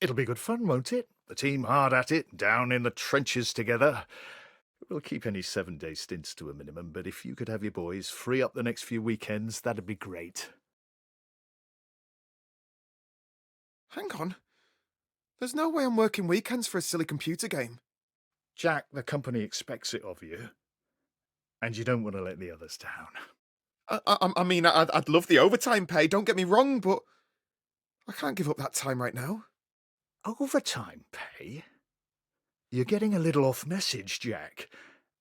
It'll be good fun, won't it? The team hard at it, down in the trenches together. We'll keep any 7-day stints to a minimum, but if you could have your boys free up the next few weekends, that'd be great.
Hang on. There's no way I'm working weekends for a silly computer game.
Jack, the company expects it of you, and you don't want to let the others down.
I mean, I'd love the overtime pay, don't get me wrong, but I can't give up that time right now.
Overtime pay? You're getting a little off message, Jack.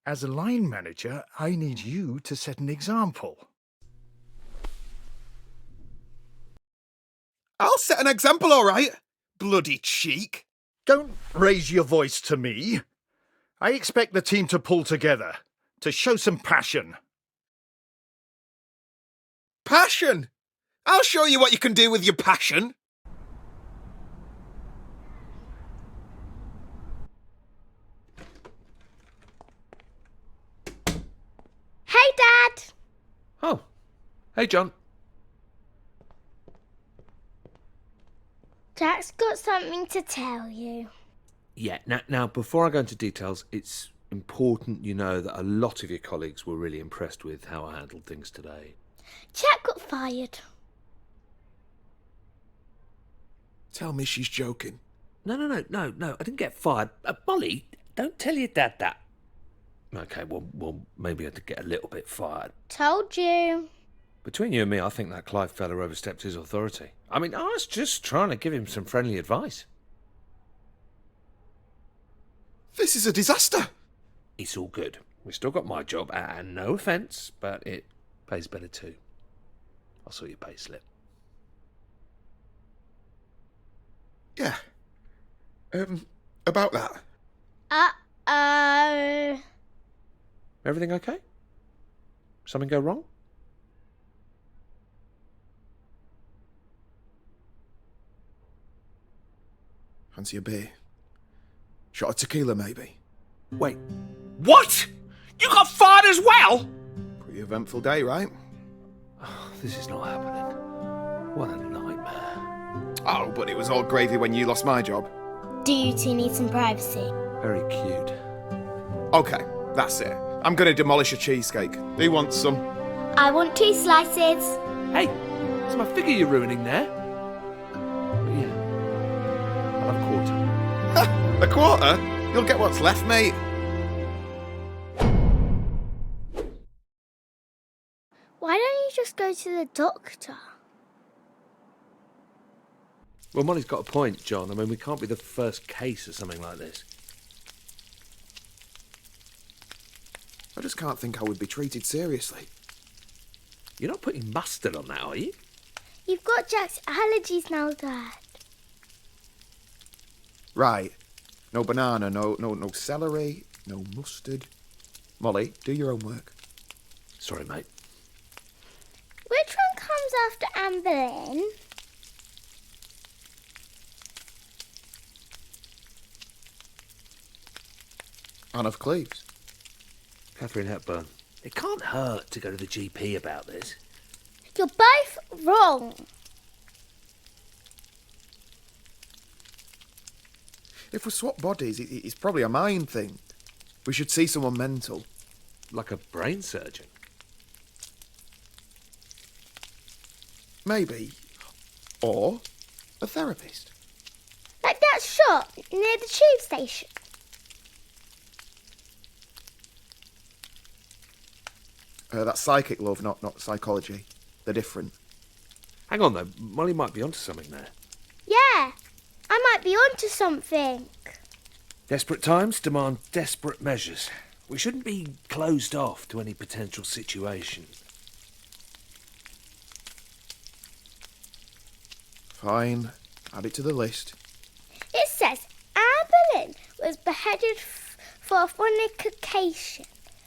As a line manager, I need you to set an example.
I'll set an example, all right? Bloody cheek.
Don't raise your voice to me. I expect the team to pull together, to show some passion.
Passion? I'll show you what you can do with your passion.
Hey, Dad!
Oh. Hey, John.
Jack's got something to tell you.
Yeah, now, before I go into details, it's important you know that a lot of your colleagues were really impressed with how I handled things today.
Jack got fired.
Tell me she's joking.
No, I didn't get fired. Molly, don't tell your dad that. Okay, well, maybe I did get a little bit fired.
Told you.
Between you and me, I think that Clive fella overstepped his authority. I mean, I was just trying to give him some friendly advice.
This is a disaster.
It's all good. We've still got my job, and no offence, but it pays better too. I'll sort your pay slip.
Yeah. About that.
Uh-oh.
Everything okay? Something go wrong?
Fancy a beer? Shot of tequila, maybe?
Wait, what? You got fired as well?
Pretty eventful day, right?
Oh, this is not happening. What a nightmare.
Oh, but it was all gravy when you lost my job.
Do you two need some privacy?
Very cute.
Okay, that's it. I'm gonna demolish a cheesecake. Who wants some?
I want 2 slices.
Hey, it's my figure you're ruining there. But yeah, I'll have a quarter.
A quarter? You'll get what's left, mate.
Why don't you just go to the doctor?
Well, Molly's got a point, John. I mean, we can't be the first case of something like this.
I just can't think I would be treated seriously.
You're not putting mustard on that, are you?
You've got Jack's allergies now, Dad.
Right. No banana, no celery, no mustard. Molly, do your homework.
Sorry, mate.
Which one comes after Anne Boleyn?
Anne of Cleves.
Catherine Hepburn. It can't hurt to go to the GP about this.
You're both wrong.
If we swap bodies, it's probably a mind thing. We should see someone mental.
Like a brain surgeon.
Maybe. Or a therapist.
Like that shop near the tube station.
That's psychic, love, not psychology. They're different.
Hang on, though. Molly might be onto something there.
Yeah, I might be onto something.
Desperate times demand desperate measures. We shouldn't be closed off to any potential situation.
Fine. Add it to the list.
It says Anne Boleyn was beheaded for fornication.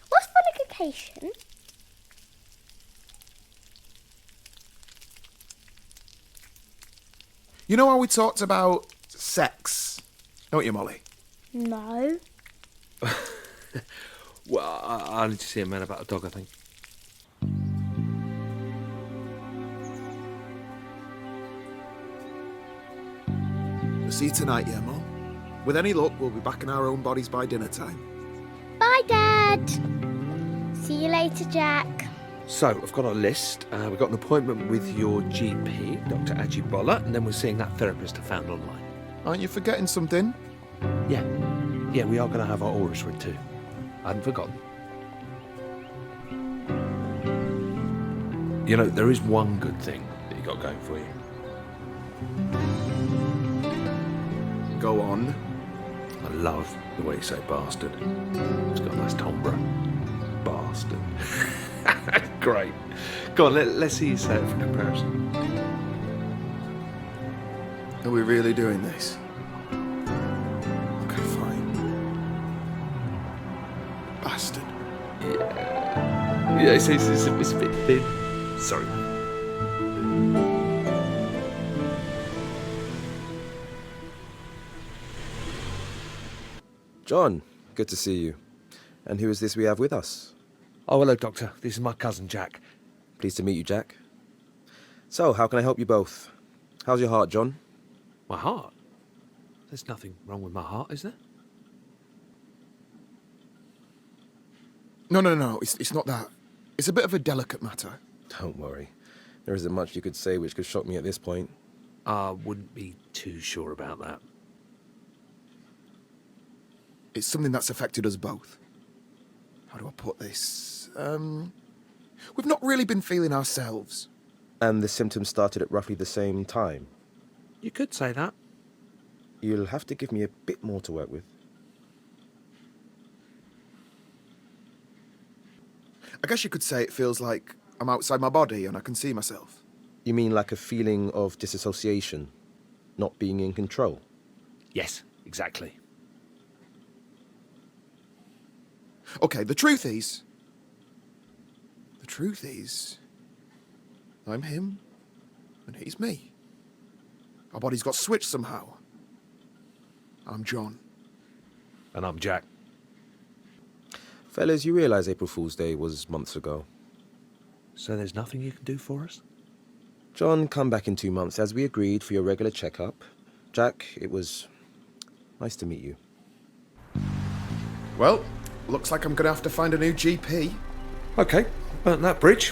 What's fornication?
You know how we talked about sex? Don't you, Molly?
No.
Well, I need to see a man about a dog, I think.
We'll see you tonight, yeah, Mum? With any luck, we'll be back in our own bodies by dinner time.
Bye, Dad. See you later, Jack.
So, I've got a list. We've got an appointment with your GP, Dr. Ajibola, and then we're seeing that therapist I found online.
Aren't you forgetting something?
Yeah, we are going to have our auras read too. I hadn't forgotten. You know, there is one good thing that you got going for you.
Go on.
I love the way you say bastard. It's got a nice timbre. Bastard. Great. Go on, let's see you say it for comparison.
Are we really doing this? Okay, fine. Bastard.
Yeah, it's a bit thin. Sorry.
John, good to see you. And who is this we have with us?
Oh, hello, Doctor. This is my cousin, Jack.
Pleased to meet you, Jack. So, how can I help you both? How's your heart, John?
My heart? There's nothing wrong with my heart, is there?
No. It's not that. It's a bit of a delicate matter.
Don't worry. There isn't much you could say which could shock me at this point.
I wouldn't be too sure about that.
It's something that's affected us both. How do I put this? We've not really been feeling ourselves.
And the symptoms started at roughly the same time?
You could say that.
You'll have to give me a bit more to work with.
I guess you could say it feels like I'm outside my body and I can see myself.
You mean like a feeling of disassociation? Not being in control?
Yes, exactly.
Okay, the truth is, I'm him, and he's me. Our bodies got switched somehow. I'm John.
And I'm Jack.
Fellas, you realise April Fool's Day was months ago.
So there's nothing you can do for us?
John, come back in 2 months, as we agreed, for your regular checkup. Jack, it was nice to meet you.
Well, looks like I'm going to have to find a new GP.
Okay, burnt that bridge.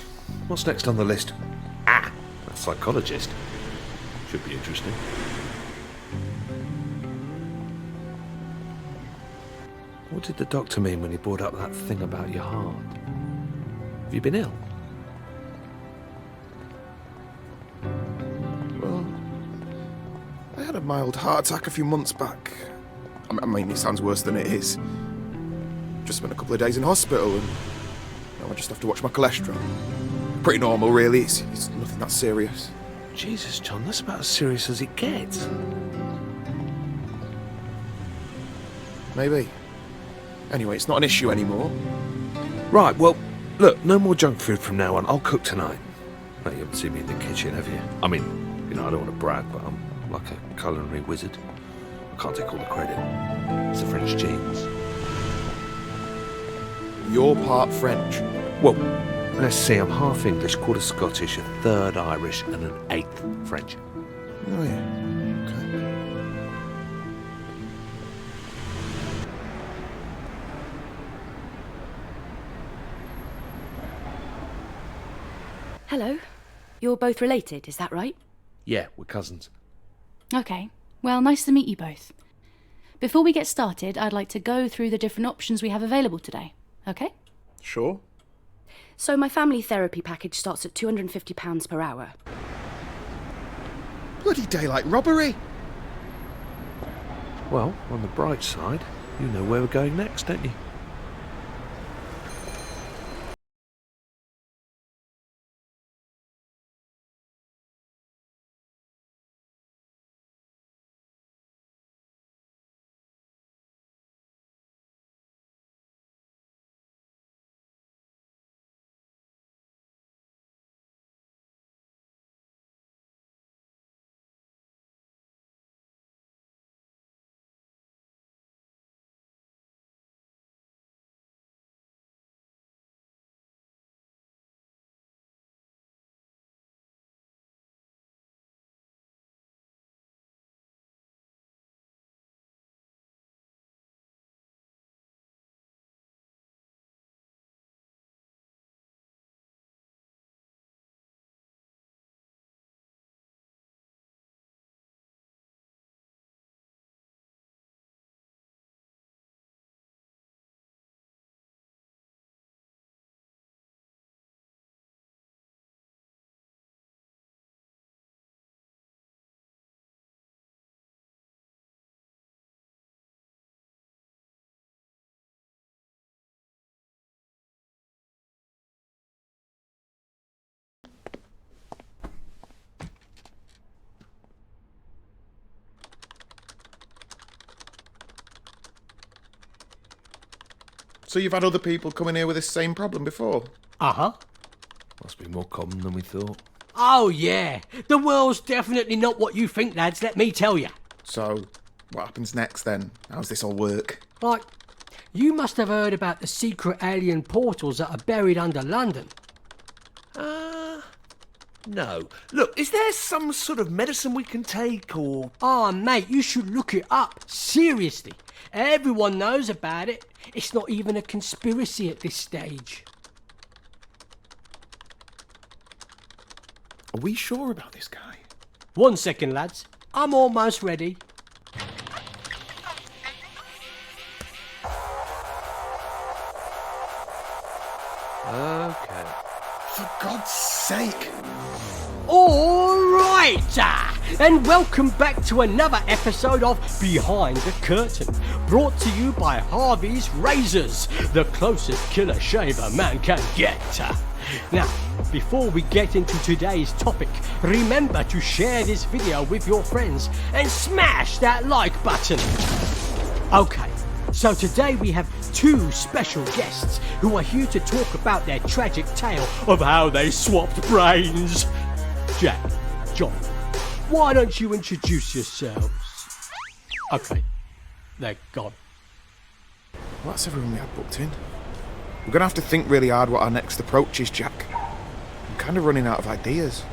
What's next on the list? A psychologist. Should be interesting. What did the doctor mean when he brought up that thing about your heart? Have you been ill?
Well, I had a mild heart attack a few months back. I mean, it sounds worse than it is. Just spent a couple of days in hospital and now I just have to watch my cholesterol. Pretty normal, really. It's nothing that serious.
Jesus, John, that's about as serious as it gets.
Maybe. Anyway, it's not an issue anymore.
Right, well, look, no more junk food from now on. I'll cook tonight. No, you haven't seen me in the kitchen, have you? I mean, you know, I don't want to brag, but I'm like a culinary wizard. I can't take all the credit. It's the French genes.
You're part French.
Well, Let's see, I'm half English, quarter Scottish, a third Irish, and an eighth French.
Oh, yeah. Okay.
Hello. You're both related, is that right?
Yeah, we're cousins.
Okay. Well, nice to meet you both. Before we get started, I'd like to go through the different options we have available today. Okay?
Sure.
So my family therapy package starts at £250 per hour.
Bloody daylight robbery!
Well, on the bright side, you know where we're going next, don't you?
So you've had other people come in here with this same problem before?
Uh-huh.
Must be more common than we thought.
Oh, yeah. The world's definitely not what you think, lads, let me tell you.
So, what happens next then? How's this all work?
Like, you must have heard about the secret alien portals that are buried under London.
No. Look, is there some sort of medicine we can take, or...
Oh, mate, you should look it up. Seriously. Everyone knows about it. It's not even a conspiracy at this stage.
Are we sure about this guy?
1 second, lads. I'm almost ready.
Okay.
For God's sake!
All right, and welcome back to another episode of Behind the Curtain, brought to you by Harvey's Razors, the closest killer shaver man can get. Now, before we get into today's topic, remember to share this video with your friends and smash that like button. Okay, so today we have two special guests who are here to talk about their tragic tale of how they swapped brains. Jack, John, why don't you introduce yourselves? Okay, they're gone.
Well, that's everyone we had booked in. We're going to have to think really hard what our next approach is, Jack. I'm kind of running out of ideas.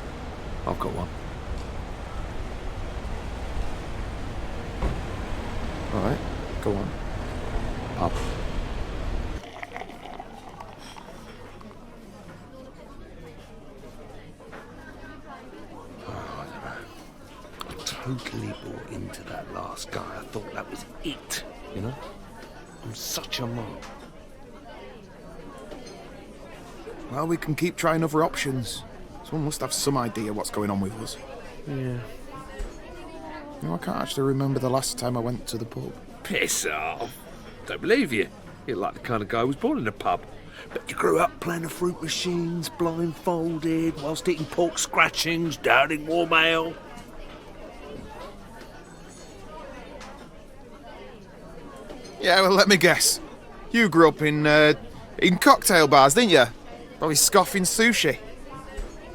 I've got one.
Alright, go on.
Pub. Totally bought into that last guy. I thought that was it, you know? I'm such a mark.
Well, we can keep trying other options. Someone must have some idea what's going on with us.
Yeah.
You know, I can't actually remember the last time I went to the pub.
Piss off. Don't believe you. You're like the kind of guy who was born in a pub. But you grew up playing the fruit machines, blindfolded, whilst eating pork scratchings, downing warm ale.
Yeah, well, let me guess. You grew up in cocktail bars, didn't you? Probably scoffing sushi.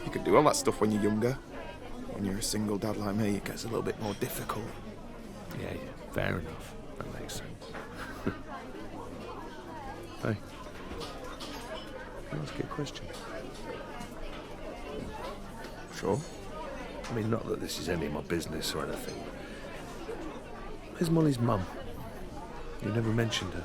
You could do all that stuff when you're younger. When you're a single dad like me, it gets a little bit more difficult.
Yeah, fair enough. That makes sense. Hey, can I ask you a question? Sure. I mean, not that this is any of my business or anything. Where's Molly's mum? You never mentioned her.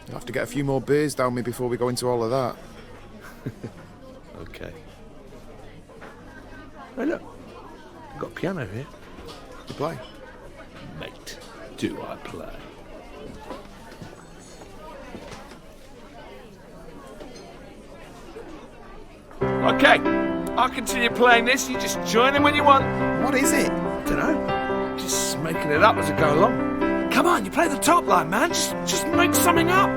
You'll have to get a few more beers down me before we go into all of that.
Okay. Hey, look. I've got a piano here.
You play?
Mate, do I play? Okay, I'll continue playing this. You just join in when you want.
What is it?
Dunno. Just making it up as I go along. Come on, you play the top line, man. Just make something up.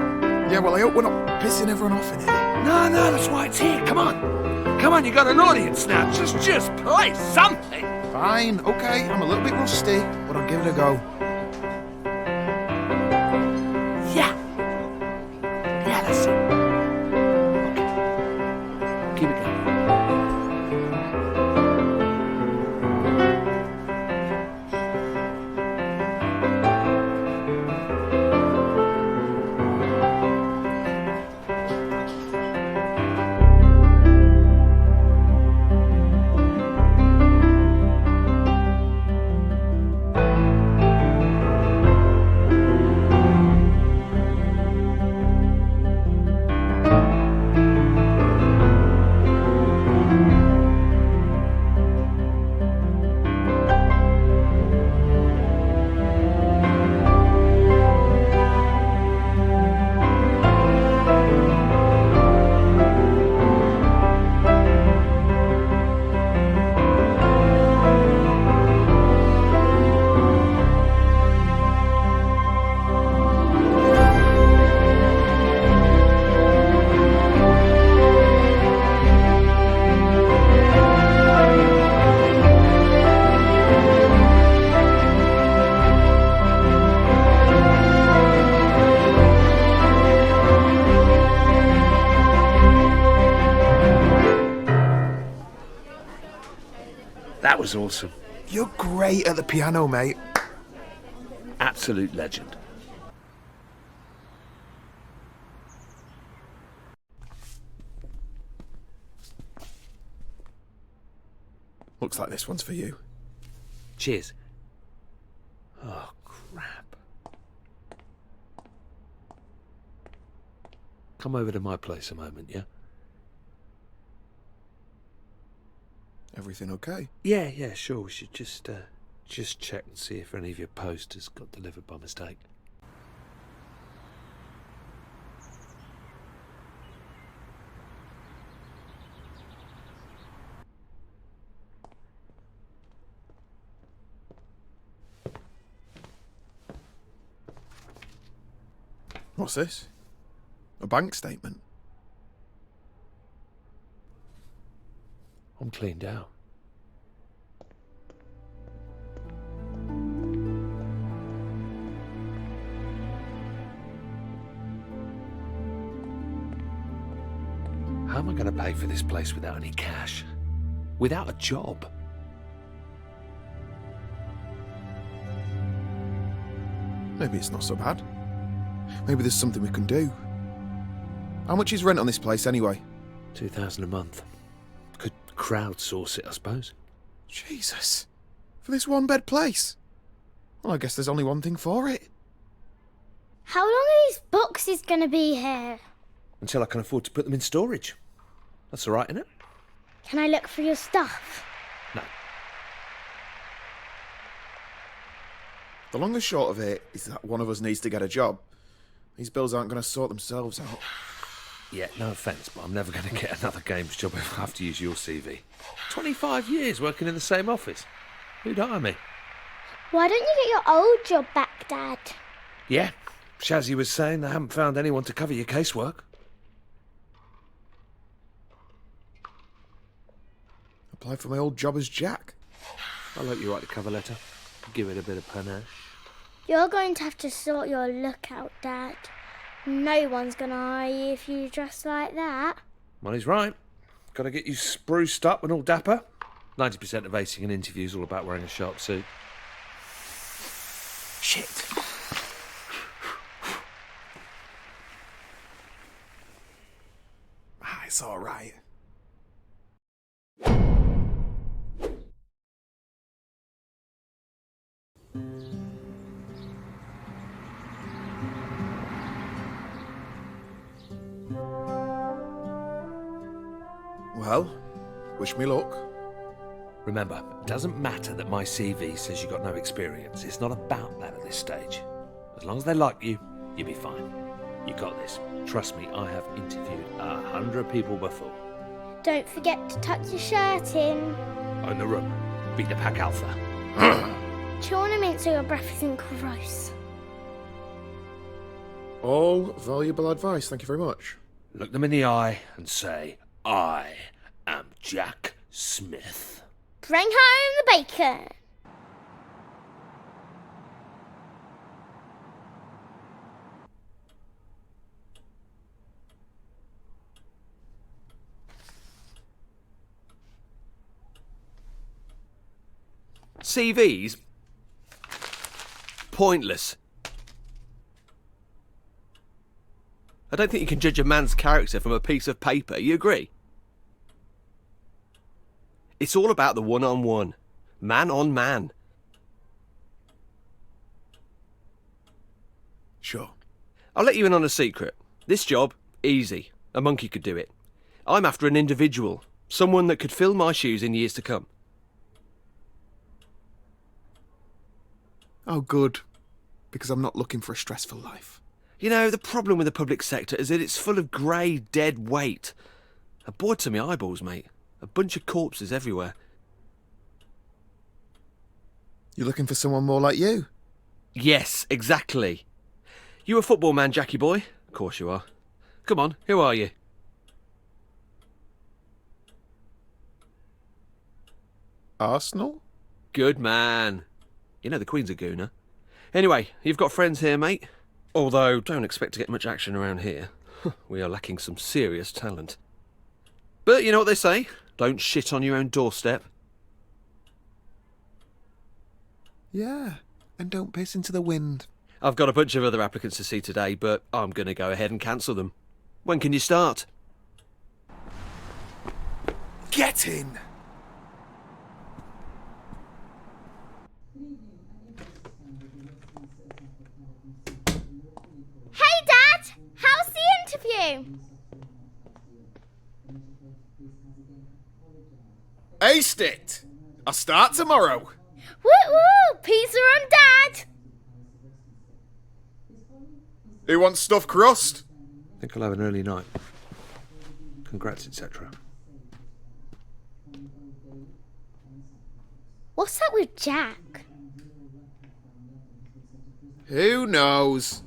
Yeah, well, I hope we're not pissing everyone off in here.
No, that's why it's here. Come on. Come on, you got an audience now. Just play something.
Fine, okay. I'm a little bit rusty, but I'll give it a go.
Yeah. Yeah, that's it. Okay. Keep it going. That was awesome.
You're great at the piano, mate.
Absolute legend.
Looks like this one's for you.
Cheers. Oh, crap. Come over to my place a moment, yeah?
Everything okay?
Yeah, sure. We should just check and see if any of your posters got delivered by mistake.
What's this? A bank statement?
I'm cleaned out. How am I going to pay for this place without any cash? Without a job?
Maybe it's not so bad. Maybe there's something we can do. How much is rent on this place anyway?
$2,000 a month. Could crowdsource it, I suppose.
Jesus. For this one-bed place? Well, I guess there's only one thing for it.
How long are these boxes going to be here?
Until I can afford to put them in storage. That's all right, isn't it?
Can I look for your stuff?
No.
The long and short of it is that one of us needs to get a job. These bills aren't going to sort themselves out.
Yeah, no offence, but I'm never going to get another games job if I have to use your CV. 25 years working in the same office. Who'd hire me?
Why don't you get your old job back, Dad?
Yeah, Shazzy was saying they haven't found anyone to cover your casework.
Apply for my old job as Jack.
I'll let you write the cover letter. Give it a bit of panache.
You're going to have to sort your look out, Dad. No one's going to hire you if you dress like that.
Well, he's right. Got to get you spruced up and all dapper. 90% of acing an interview is all about wearing a sharp suit.
Shit. It's That's all right. Well, wish me luck.
Remember, it doesn't matter that my CV says you've got no experience. It's not about that at this stage. As long as they like you, you'll be fine. You got this. Trust me, I have interviewed 100 people before.
Don't forget to tuck your shirt in.
In the room. Beat the pack alpha.
Chew on a mint so your breath isn't gross.
All valuable advice, thank you very much.
Look them in the eye and say, I am Jack Smith.
Bring home the bacon.
CVs? Pointless. I don't think you can judge a man's character from a piece of paper, you agree? It's all about the one-on-one. Man on man.
Sure.
I'll let you in on a secret. This job, easy. A monkey could do it. I'm after an individual. Someone that could fill my shoes in years to come.
Oh, good. Because I'm not looking for a stressful life.
You know, the problem with the public sector is that it's full of grey, dead weight. I'm bored to my eyeballs, mate. A bunch of corpses everywhere.
You're looking for someone more like you?
Yes, exactly. You a football man, Jackie boy? Of course you are. Come on, who are you?
Arsenal?
Good man. You know the Queen's a gooner. Anyway, you've got friends here, mate. Although, don't expect to get much action around here. We are lacking some serious talent. But you know what they say? Don't shit on your own doorstep.
Yeah, and don't piss into the wind.
I've got a bunch of other applicants to see today, but I'm going to go ahead and cancel them. When can you start?
Get in!
Hey, Dad! How's the interview?
Aced it! I'll start tomorrow.
Woo-woo! Pizza on Dad!
Who wants stuffed crust?
I think I'll have an early night. Congrats, etc.
What's that with Jack?
Who knows?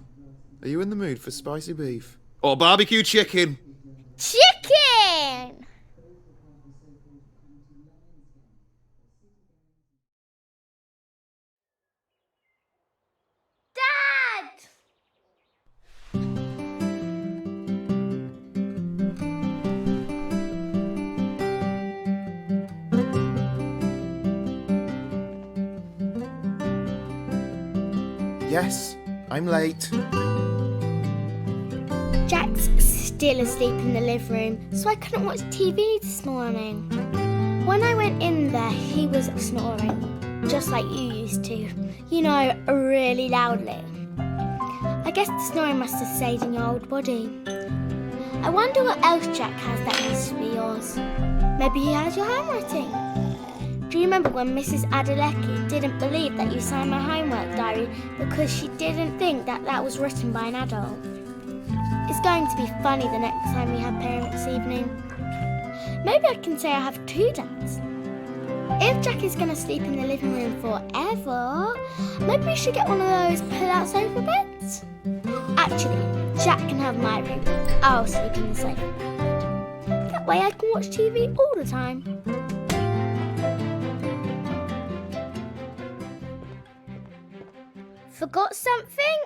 Are you in the mood for spicy beef? Or barbecue chicken?
Chicken! Dad!
Yes, I'm late.
Jack's still asleep in the living room, so I couldn't watch TV this morning. When I went in there, he was snoring, just like you used to. You know, really loudly. I guess the snoring must have stayed in your old body. I wonder what else Jack has that used to be yours. Maybe he has your handwriting. Do you remember when Mrs. Adelecki didn't believe that you signed my homework diary because she didn't think that that was written by an adult? It's going to be funny the next time we have parents' evening. Maybe I can say I have two dads. If Jack is going to sleep in the living room forever, maybe we should get one of those pull-out sofa beds. Actually, Jack can have my room. I'll sleep in the sofa bed. That way I can watch TV all the time. Forgot something?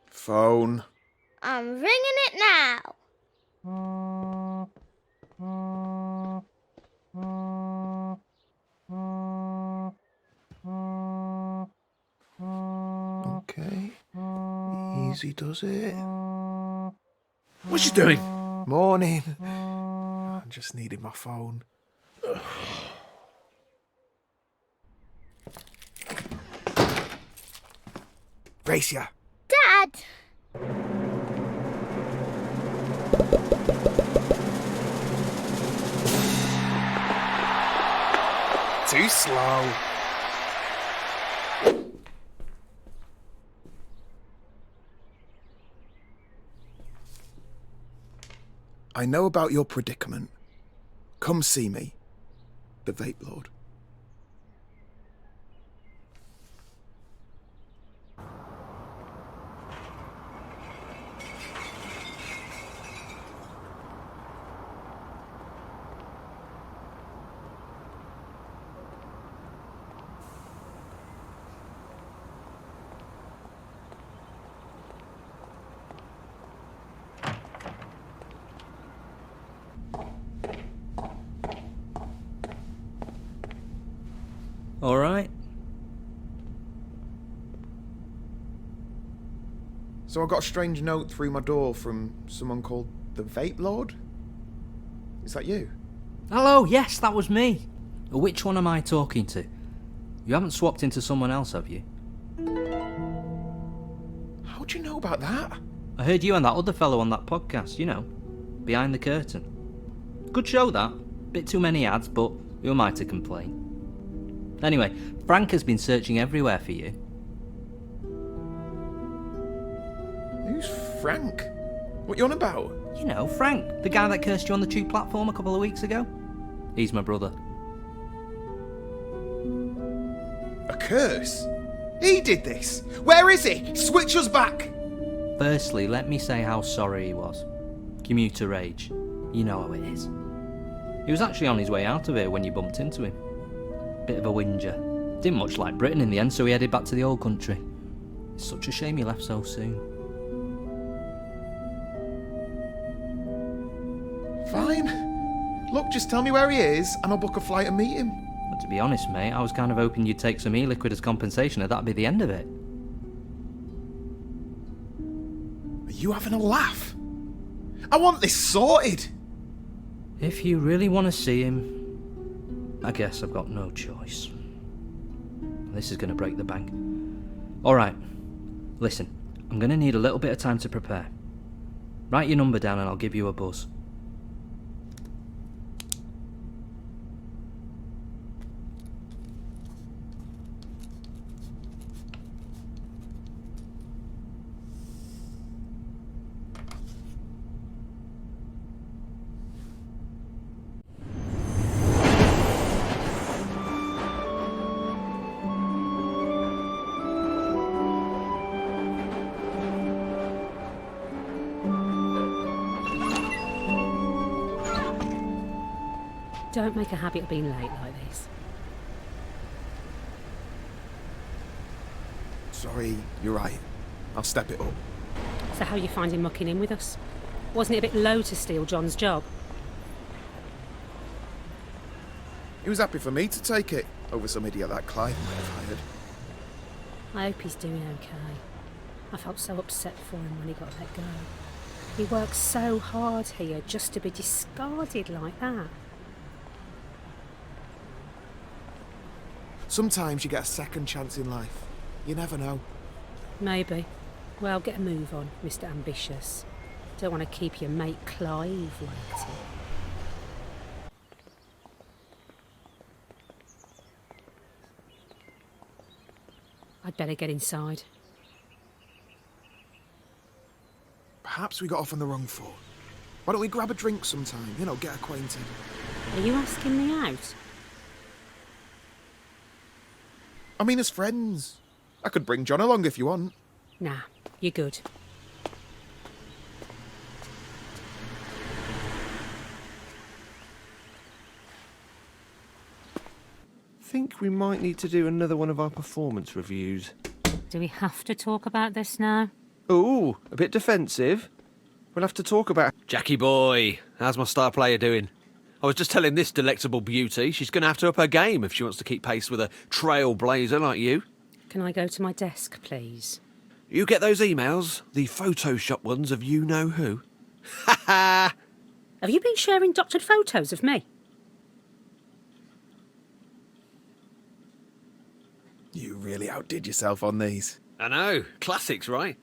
Phone.
I'm ringing it now.
Okay. Easy does it.
What's she doing?
Morning. I just needed my phone. Brace ya.
Dad!
Too slow. I know about your predicament. Come see me, the Vape Lord.
All right.
So I got a strange note through my door from someone called the Vape Lord? Is that you?
Hello, yes, that was me. Which one am I talking to? You haven't swapped into someone else, have you?
How'd you know about that?
I heard you and that other fellow on that podcast, you know, Behind the Curtain. Good show, that. Bit too many ads, but who am I to complain? Anyway, Frank has been searching everywhere for you.
Who's Frank? What you on about?
You know, Frank, the guy that cursed you on the tube platform a couple of weeks ago. He's my brother.
A curse? He did this? Where is he? Switch us back!
Firstly, let me say how sorry he was. Commuter rage. You know how it is. He was actually on his way out of here when you bumped into him. Bit of a whinger. Didn't much like Britain in the end, so he headed back to the old country. It's such a shame he left so soon.
Fine. Look, just tell me where he is and I'll book a flight and meet him.
But to be honest, mate, I was kind of hoping you'd take some e-liquid as compensation and that'd be the end of it.
Are you having a laugh? I want this sorted.
If you really want to see him, I guess I've got no choice. This is going to break the bank. Alright, listen, I'm going to need a little bit of time to prepare. Write your number down and I'll give you a buzz.
Don't make a habit of being late like this.
Sorry, you're right. I'll step it up.
So how are you finding mucking in with us? Wasn't it a bit low to steal John's job?
He was happy for me to take it over some idiot that Clive might have hired.
I hope he's doing okay. I felt so upset for him when he got let go. He worked so hard here just to be discarded like that.
Sometimes you get a second chance in life. You never know.
Maybe. Well, get a move on, Mr. Ambitious. Don't want to keep your mate Clive waiting. I'd better get inside.
Perhaps we got off on the wrong foot. Why don't we grab a drink sometime? You know, get acquainted.
Are you asking me out?
I mean, as friends. I could bring John along if you want.
Nah, you're good.
Think we might need to do another one of our performance reviews.
Do we have to talk about this now?
Ooh, a bit defensive. We'll have to talk about... Jackie boy, how's my star player doing? I was just telling this delectable beauty she's going to have to up her game if she wants to keep pace with a trailblazer like you.
Can I go to my desk, please?
You get those emails? The Photoshop ones of you-know-who? Ha ha!
Have you been sharing doctored photos of me?
You really outdid yourself on these.
I know. Classics, right?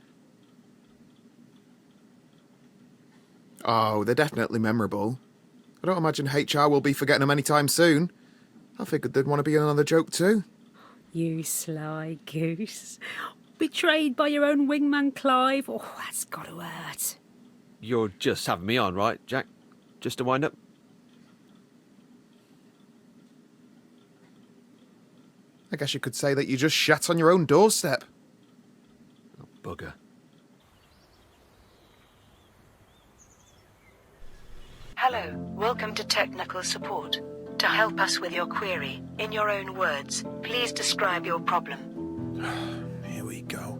Oh, they're definitely memorable. I don't imagine HR will be forgetting them anytime soon. I figured they'd want to be in another joke too.
You sly goose. Betrayed by your own wingman Clive. Oh, that's got to hurt.
You're just having me on, right, Jack? Just to wind up?
I guess you could say that you just shat on your own doorstep.
Oh, bugger.
Hello, welcome to technical support. To help us with your query, in your own words, please describe your problem.
Here we go.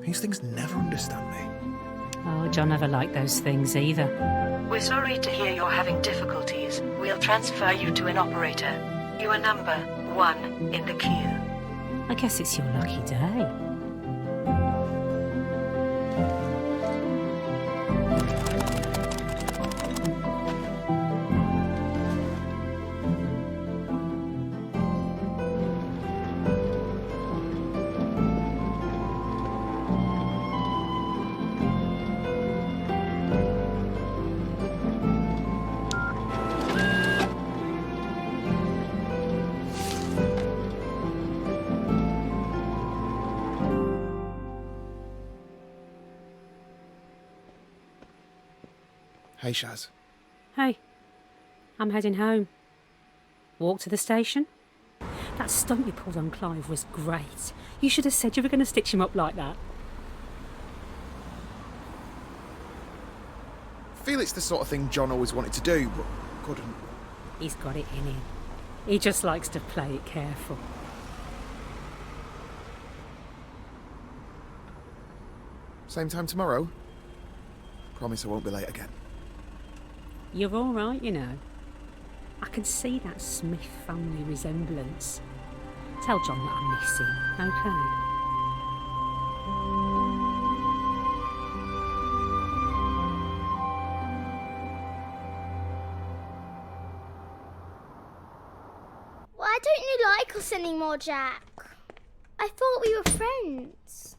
These things never understand me.
Oh, John never liked those things either.
We're sorry to hear you're having difficulties. We'll transfer you to an operator. You are number 1 in the queue.
I guess it's your lucky day.
Hey, Shaz.
Hey, I'm heading home. Walk to the station? That stunt you pulled on Clive was great. You should have said you were going to stitch him up like that.
I feel it's the sort of thing John always wanted to do, but couldn't.
He's got it in him. He just likes to play it careful.
Same time tomorrow? Promise I won't be late again.
You're all right, you know. I can see that Smith family resemblance. Tell John that I miss him, okay?
Why don't you like us anymore, Jack? I thought we were friends.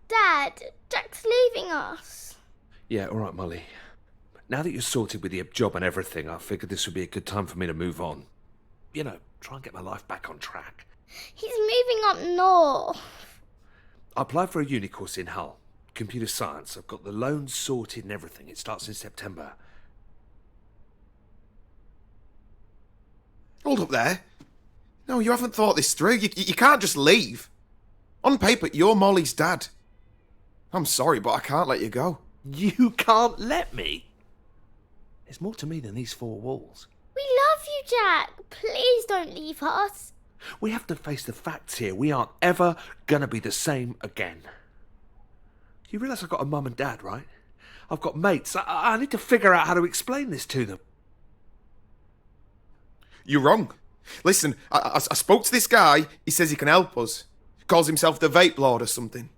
Dad, Jack's leaving us.
Yeah, all right, Molly. Now that you're sorted with the job and everything, I figured this would be a good time for me to move on. You know, try and get my life back on track.
He's moving up north.
I applied for a uni course in Hull. Computer science. I've got the loans sorted and everything. It starts in September.
Hold up there. No, you haven't thought this through. You can't just leave. On paper, you're Molly's dad. I'm sorry, but I can't let you go.
You can't let me? There's more to me than these four walls.
We love you, Jack. Please don't leave us.
We have to face the facts here. We aren't ever gonna be the same again. You realise I've got a mum and dad, right? I've got mates. I need to figure out how to explain this to them.
You're wrong. Listen, I spoke to this guy. He says he can help us. Calls himself the Vape Lord or something.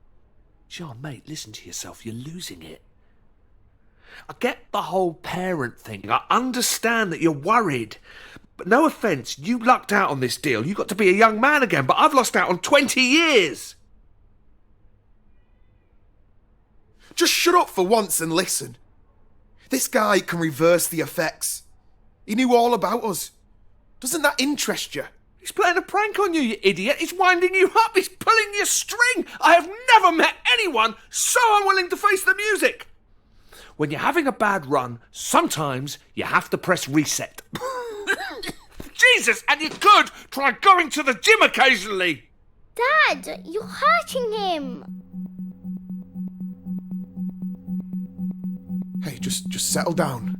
John, mate, listen to yourself. You're losing it. I get the whole parent thing. I understand that you're worried. But no offence, you lucked out on this deal. You got to be a young man again, but I've lost out on 20 years.
Just shut up for once and listen. This guy can reverse the effects. He knew all about us. Doesn't that interest you?
He's playing a prank on you, you idiot. He's winding you up. He's pulling your string. I have never met anyone so unwilling to face the music. When you're having a bad run, sometimes you have to press reset. Jesus, and you could try going to the gym occasionally.
Dad, you're hurting him.
Hey, just settle down.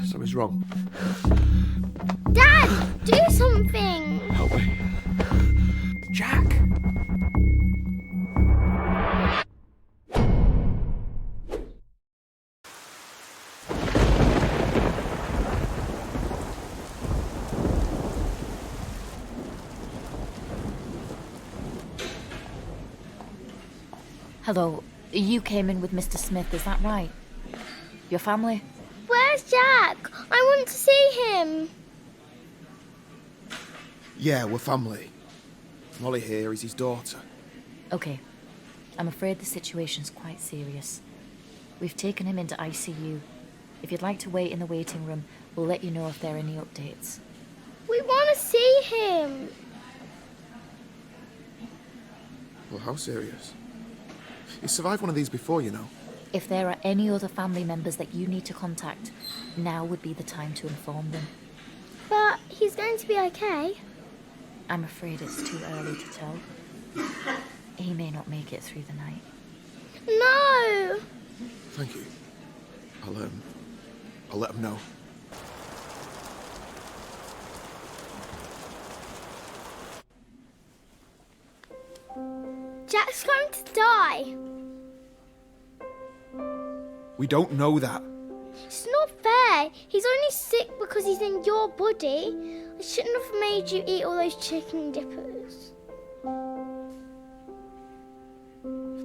Something's wrong.
Dad, do something.
Help me. Jack.
Hello,
You came in with Mr. Smith, is that right? Your family?
Where's Jack? I want to see him.
Yeah, we're family. Molly here is his daughter.
Okay. I'm afraid the situation's quite serious. We've taken him into ICU. If you'd like to wait in the waiting room, we'll let you know if there are any updates.
We want to see him.
Well, how serious? He's survived one of these before, you know.
If there are any other family members that you need to contact, now would be the time to inform them.
But he's going to be okay.
I'm afraid it's too early to tell. He may not make it through the night.
No!
Thank you. I'll let him know.
Jack's going to die.
We don't know that.
It's not fair. He's only sick because he's in your body. I shouldn't have made you eat all those chicken dippers.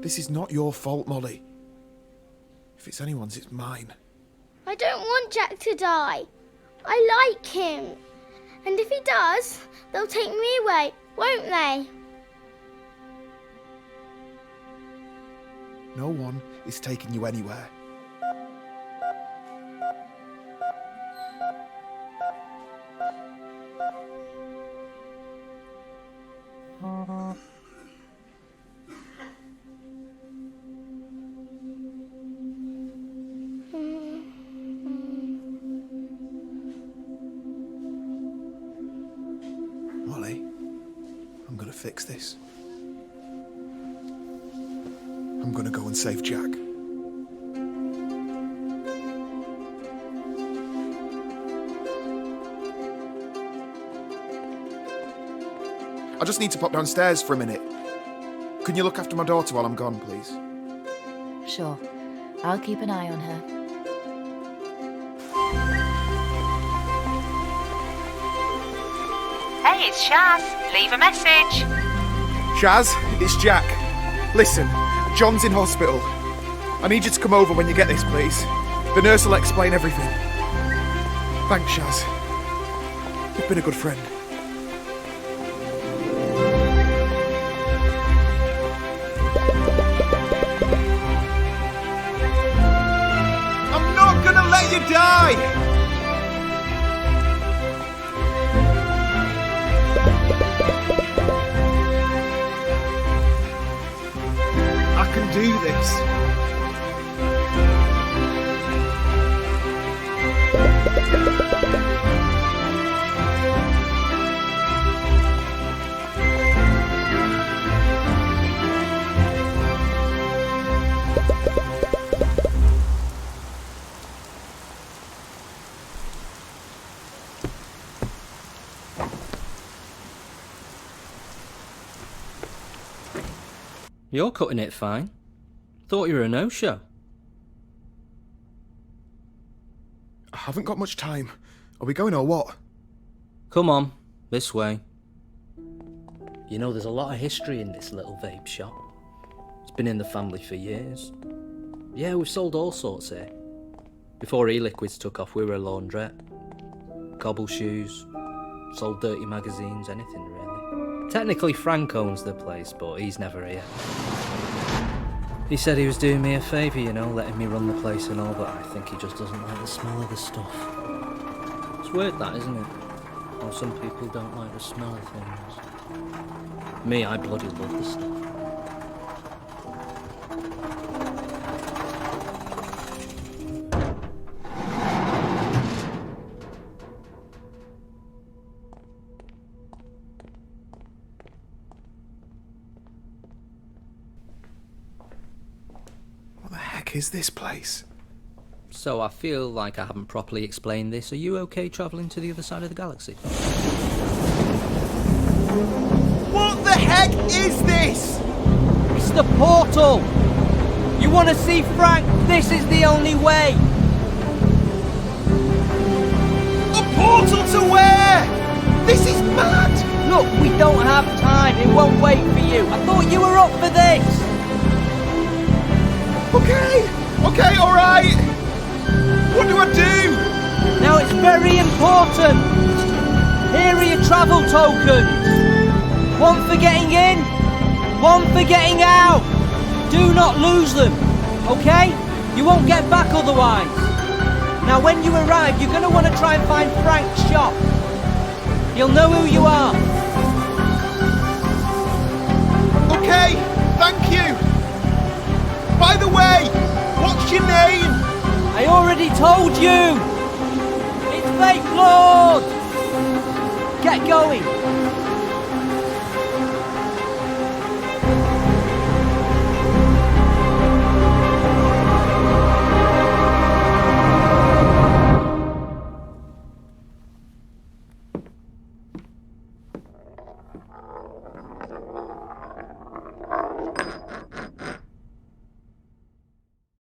This is not your fault, Molly. If it's anyone's, it's mine.
I don't want Jack to die. I like him. And if he does, they'll take me away, won't they?
No one is taking you anywhere. Molly, I'm gonna fix this. I'm gonna go and save Jack. I just need to pop downstairs for a minute. Can you look after my daughter while I'm gone, please?
Sure. I'll keep an eye on her.
Hey, it's Shaz. Leave a message.
Shaz, it's Jack. Listen, John's in hospital. I need you to come over when you get this, please. The nurse will explain everything. Thanks, Shaz. You've been a good friend. I'm not gonna let you die! I can do this.
You're cutting it fine. Thought you were a no-show.
I haven't got much time. Are we going or what?
Come on, this way. You know, there's a lot of history in this little vape shop. It's been in the family for years. Yeah, we've sold all sorts here. Before e-liquids took off, we were a laundrette. Cobble shoes, sold dirty magazines, anything really. Technically Frank owns the place, but he's never here. He said he was doing me a favour, you know, letting me run the place and all, but I think he just doesn't like the smell of the stuff. It's weird that, isn't it? How some people don't like the smell of things. Me, I bloody love the stuff.
Is this place?
So I feel like I haven't properly explained this. Are you okay travelling to the other side of the galaxy?
What the heck is this?
It's the portal! You want to see Frank? This is the only way!
A portal to where? This is mad!
Look, we don't have time. It won't wait for you. I thought you were up for this!
Okay, all right. What do I do?
Now it's very important. Here are your travel tokens. One for getting in, one for getting out. Do not lose them, okay? You won't get back otherwise. Now when you arrive, you're going to want to try and find Frank's shop. He'll know who you are.
Okay, thank you. By the way, what's your name?
I already told you. It's Fake Lord. Get going.